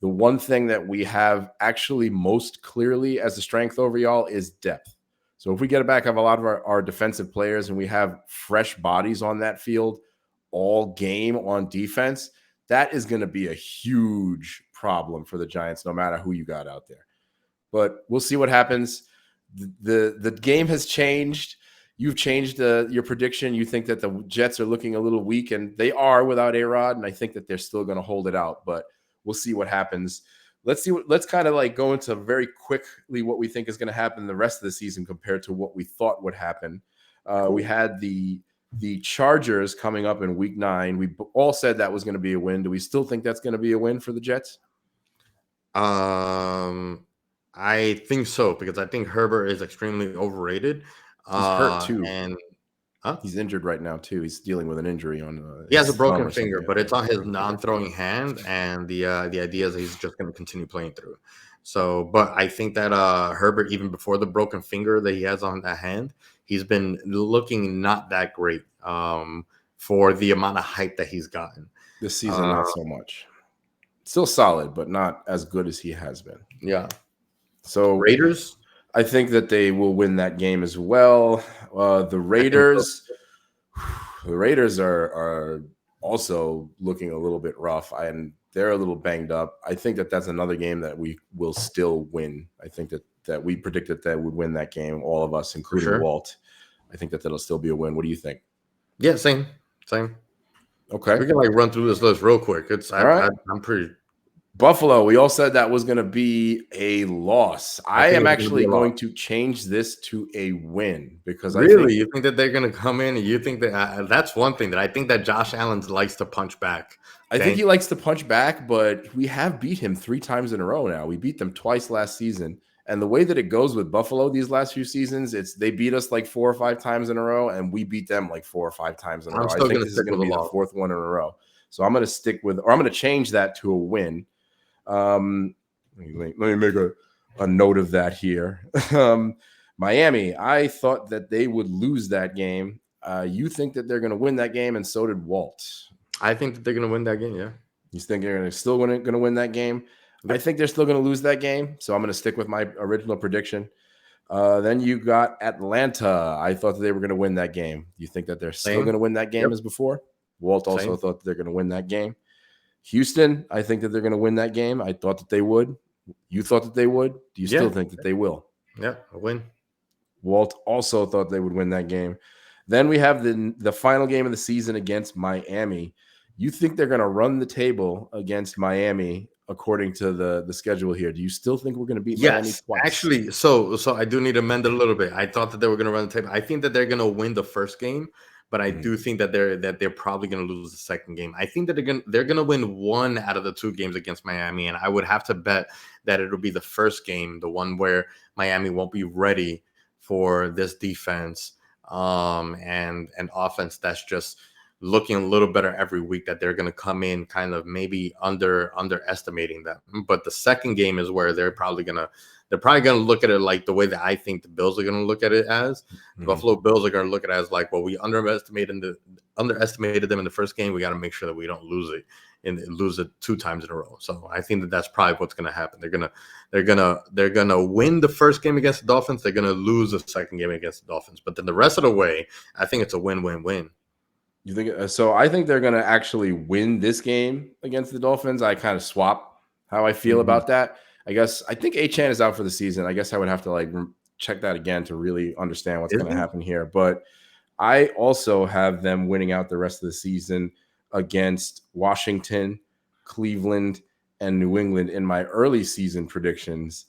the one thing that we have actually most clearly as a strength over y'all is depth. So if we get it back, have a lot of our defensive players, and we have fresh bodies on that field all game on defense, that is going to be a huge problem for the Giants, no matter who you got out there. But we'll see what happens. The game has changed. You've changed your prediction. You think that the Jets are looking a little weak, and they are without A-Rod, and I think that they're still going to hold it out, but we'll see what happens. Let's kind of like go into very quickly what we think is going to happen the rest of the season compared to what we thought would happen. We had the Chargers coming up in week 9. We all said that was going to be a win. Do we still think that's going to be a win for the Jets? I think so, because I think Herbert is extremely overrated. He's hurt too. And He's injured right now too. He's dealing with an injury on he has a his thumb broken or something, finger, I but it's think. on his non-throwing hand, and the idea is that he's just going to continue playing through. So, but I think that Herbert, even before the broken finger that he has on that hand, he's been looking not that great for the amount of hype that he's gotten. This season, not so much. Still solid, but not as good as he has been. Yeah. So Raiders, I think that they will win that game as well. The I think so. The Raiders are also looking a little bit rough, and they're a little banged up. I think that that's another game that we will still win. I think that we predicted that would win that game, all of us, including sure. Walt. I think that that'll still be a win. What do you think? Yeah, same. Okay. We can like run through this list real quick. All right. I'm pretty. Buffalo, we all said that was going to be a loss. I think am it's gonna be actually a loss. going to change this to a win, because Really, you think that they're going to come in, and you think that that's one thing that I think that Josh Allen likes to punch back. I think Okay? he likes to punch back, but we have beat him 3 times in a row now. We beat them twice last season. And the way that it goes with Buffalo these last few seasons, it's they beat us like 4 or 5 times in a row, and we beat them like 4 or 5 times in a I'm row. I still think going to this is stick going with to the be the loss. 4th one in a row. So I'm going to stick with, or I'm going to change that to a win. Let me make a note of that here. Miami, I thought that they would lose that game. You think that they're going to win that game, and so did Walt. I think that they're going to win that game. Yeah. You think they're still going to win that game? Yep. I think they're still going to lose that game, so I'm going to stick with my original prediction. Then you got Atlanta. I thought that they were going to win that game. You think that they're still going to win that game as before? Walt also thought that they're going to win that game. Houston, I think that they're going to win that game. I thought that they would. You thought that they would. Do you still think that they will? Yeah, a win. Walt also thought they would win that game. Then we have the final game of the season against Miami. You think they're going to run the table against Miami according to the schedule here? Do you still think we're going to beat Miami twice? Actually, so I do need to amend it a little bit. I thought that they were going to run the table. I think that they're going to win the first game, but I do think that they're probably going to lose the second game. I think that they're going to win one out of the 2 games against Miami, and I would have to bet that it'll be the first game, the one where Miami won't be ready for this defense and offense that's just looking a little better every week, that they're going to come in kind of maybe underestimating them. But the second game is where they're probably going to look at it like the way that I think the Bills are going to look at it as. The Buffalo Bills are going to look at it as like, well, we underestimated them in the first game. We got to make sure that we don't lose it and lose it 2 times in a row. So I think that that's probably what's going to happen. They're going to win the first game against the Dolphins. They're going to lose the second game against the Dolphins. But then the rest of the way, I think it's a win-win-win. You think so? I think they're going to actually win this game against the Dolphins. I kind of swap how I feel Mhm. about that. I guess I think Achan is out for the season. I guess I would have to like check that again to really understand what's Is going to he? happen here. But I also have them winning out the rest of the season against Washington, Cleveland, and New England in my early season predictions.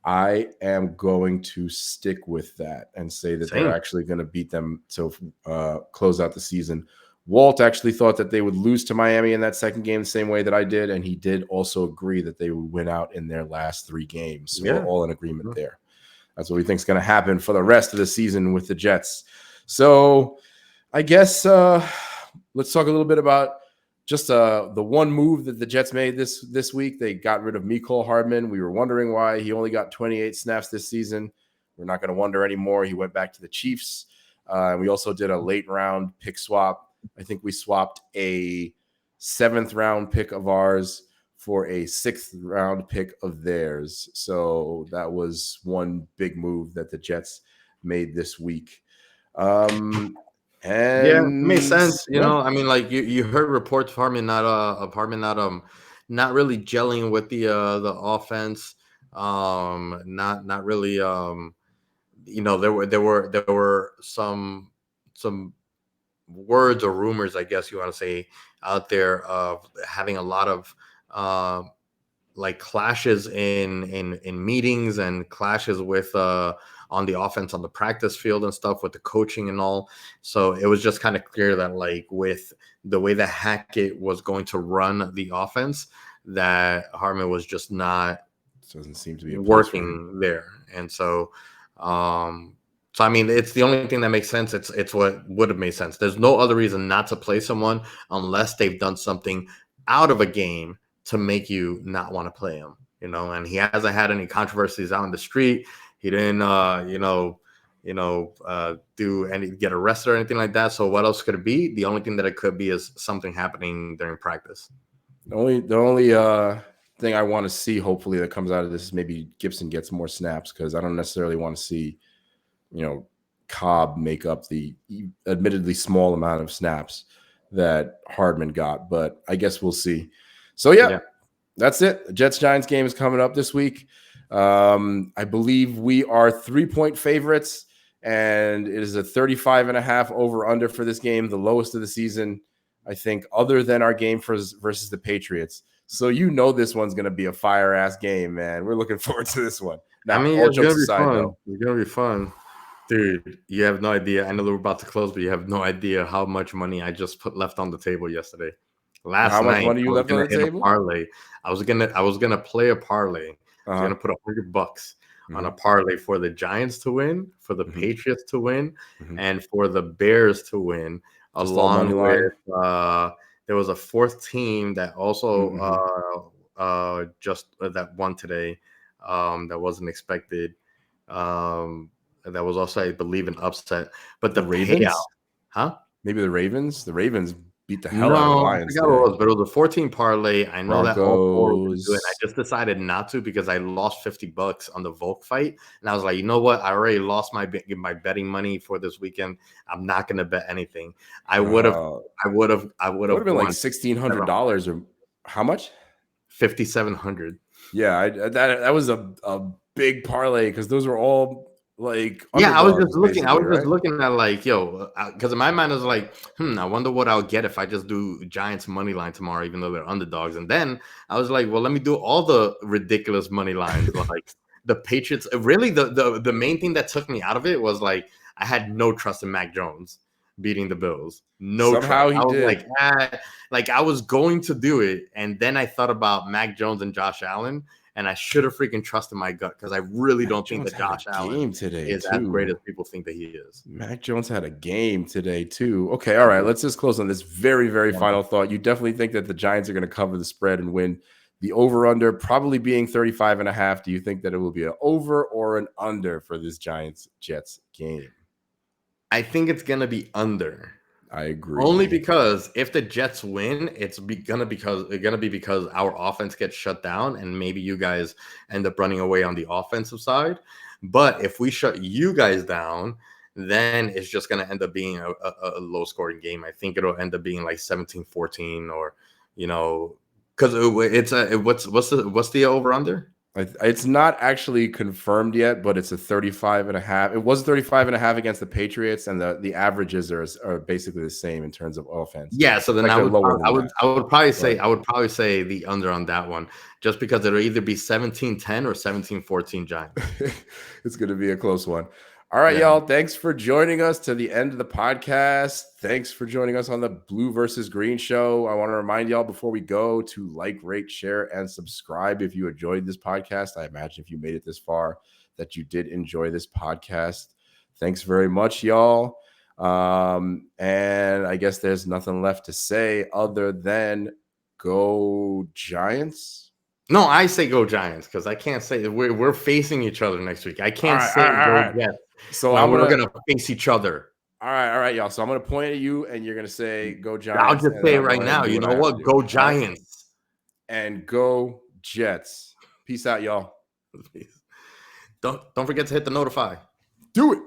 I am going to stick with that and say that they're Same. actually going to beat them to close out the season. Walt actually thought that they would lose to Miami in that second game the same way that I did, and he did also agree that they would win out in their last 3 games. So we're Yeah. all in agreement Mhm. there. That's what we think is going to happen for the rest of the season with the Jets. So I guess let's talk a little bit about just the one move that the Jets made this week. They got rid of Mecole Hardman. We were wondering why he only got 28 snaps this season. We're not going to wonder anymore. He went back to the Chiefs. And we also did a late round pick swap. I think we swapped a 7th round pick of ours for a 6th round pick of theirs. So that was one big move that the Jets made this week. Um, Yeah, it makes and sense. yeah, I mean, like you heard reports of Harmon not really gelling with the offense. Not really. There were some words or rumors, I guess you want to say, out there of having a lot of like clashes in meetings and clashes with on the offense on the practice field and stuff with the coaching and all. So it was just kind of clear that like with the way that Hackett was going to run the offense, that Harmon was just not doesn't seem to be a place for him. working there. And um so I mean, it's the only thing that makes sense. It's what would have made sense. There's no other reason not to play someone unless they've done something out of a game to make you not want to play him. And he hasn't had any controversies out in the street. He didn't do any get arrested or anything like that. So what else could it be? The only thing that it could be is something happening during practice. The only thing I want to see, hopefully, that comes out of this is maybe Gibson gets more snaps, because I don't necessarily want to see, you know, Cobb make up the admittedly small amount of snaps that Hardman got. But I guess we'll see. So yeah, Yeah. that's it. The Jets Giants game is coming up this week. I believe we are 3-point favorites, and it is a 35.5 over under for this game, the lowest of the season, I think, other than our game versus the Patriots. So this one's going to be a fire ass game, man. We're looking forward to this one. I Now, mean, all it's jokes gonna be aside, fun. though, It's gonna be fun. Dude, you have no idea. I know we're about to close, but you have no idea how much money I just put left on the table yesterday. Last how much night, money I you was left on gonna the hit a table? parlay. I was gonna play a parlay. I Uh was huh. gonna put $100 on a Mm-hmm. parlay for the Giants to win, for the Mm-hmm. Patriots to win, Mm-hmm. and for the Bears to win, Just all money along line. with there was a fourth team that also Mm-hmm. just that won today, that wasn't expected. Um, that was also, I believe, an upset. But the The payout, Ravens. huh? Maybe the Ravens. The Ravens beat the hell out of the No, I Lions forgot what today. it was, but it was a 14 parlay. I know that all four were going to do it. I Broncos. just decided not to because I lost $50 on the Volk fight, and I was like, you know what? I already lost my betting money for this weekend. I'm not going to bet anything. I would have, Uh, I would that would have have been like won $1,600 or how much? 5,700. Yeah, that was a big parlay, because those were all like Yeah, I was just underdogs looking. I basically, was just right? looking at like, yo, because in my mind I was like, I wonder what I'll get if I just do Giants money line tomorrow, even though they're underdogs. And then I was like, well, let me do all the ridiculous money lines, like the Patriots. Really, the main thing that took me out of it was like I had no trust in Mac Jones beating the Bills. No trust. Somehow he I was like, did. like I was going to do it, and then I thought about Mac Jones and Josh Allen, and I should have freaking trusted my gut because I really Mac don't think Jones that had a Josh Allen game today is as great as too. people think that he is. Mac Jones had a game today too. Okay, all right. Let's just close on this very, very final thought. You definitely think that the Giants are going to cover the spread and win. The over under probably being 35.5. Do you think that it will be an over or an under for this Giants Jets game? I think it's gonna be under. I Only agree. because if the Jets win, gonna be because our offense gets shut down, and maybe you guys end up running away on the offensive side. But if we shut you guys down, then it's just going to end up being a low scoring game. I think it'll end up being like 17-14, or, because it's what's the over under? It's not actually confirmed yet, but it's a 35.5. It was 35.5 against the Patriots, and the averages are basically the same in terms of offense. Yeah, so then Like, they're lower than that. I would probably say the under on that one, just because it'll either be 17-10 or 17-14 Giants. It's going to be a close one. All right, Yeah. y'all. Thanks for joining us to the end of the podcast. Thanks for joining us on the Blue versus Green show. I want to remind y'all before we go to like, rate, share, and subscribe if you enjoyed this podcast. I imagine if you made it this far that you did enjoy this podcast. Thanks very much, y'all. And I guess there's nothing left to say other than go Giants. No, I say go Giants, because I can't say we're facing each other next week. I can't All say right. go Jets. So we're gonna face each other. All right, y'all. So I'm gonna point at you, and you're gonna say go Giants. I'll just say it right now. You know what? Go Giants. And go Jets. Peace out, y'all. Don't forget to hit the notify. Do it.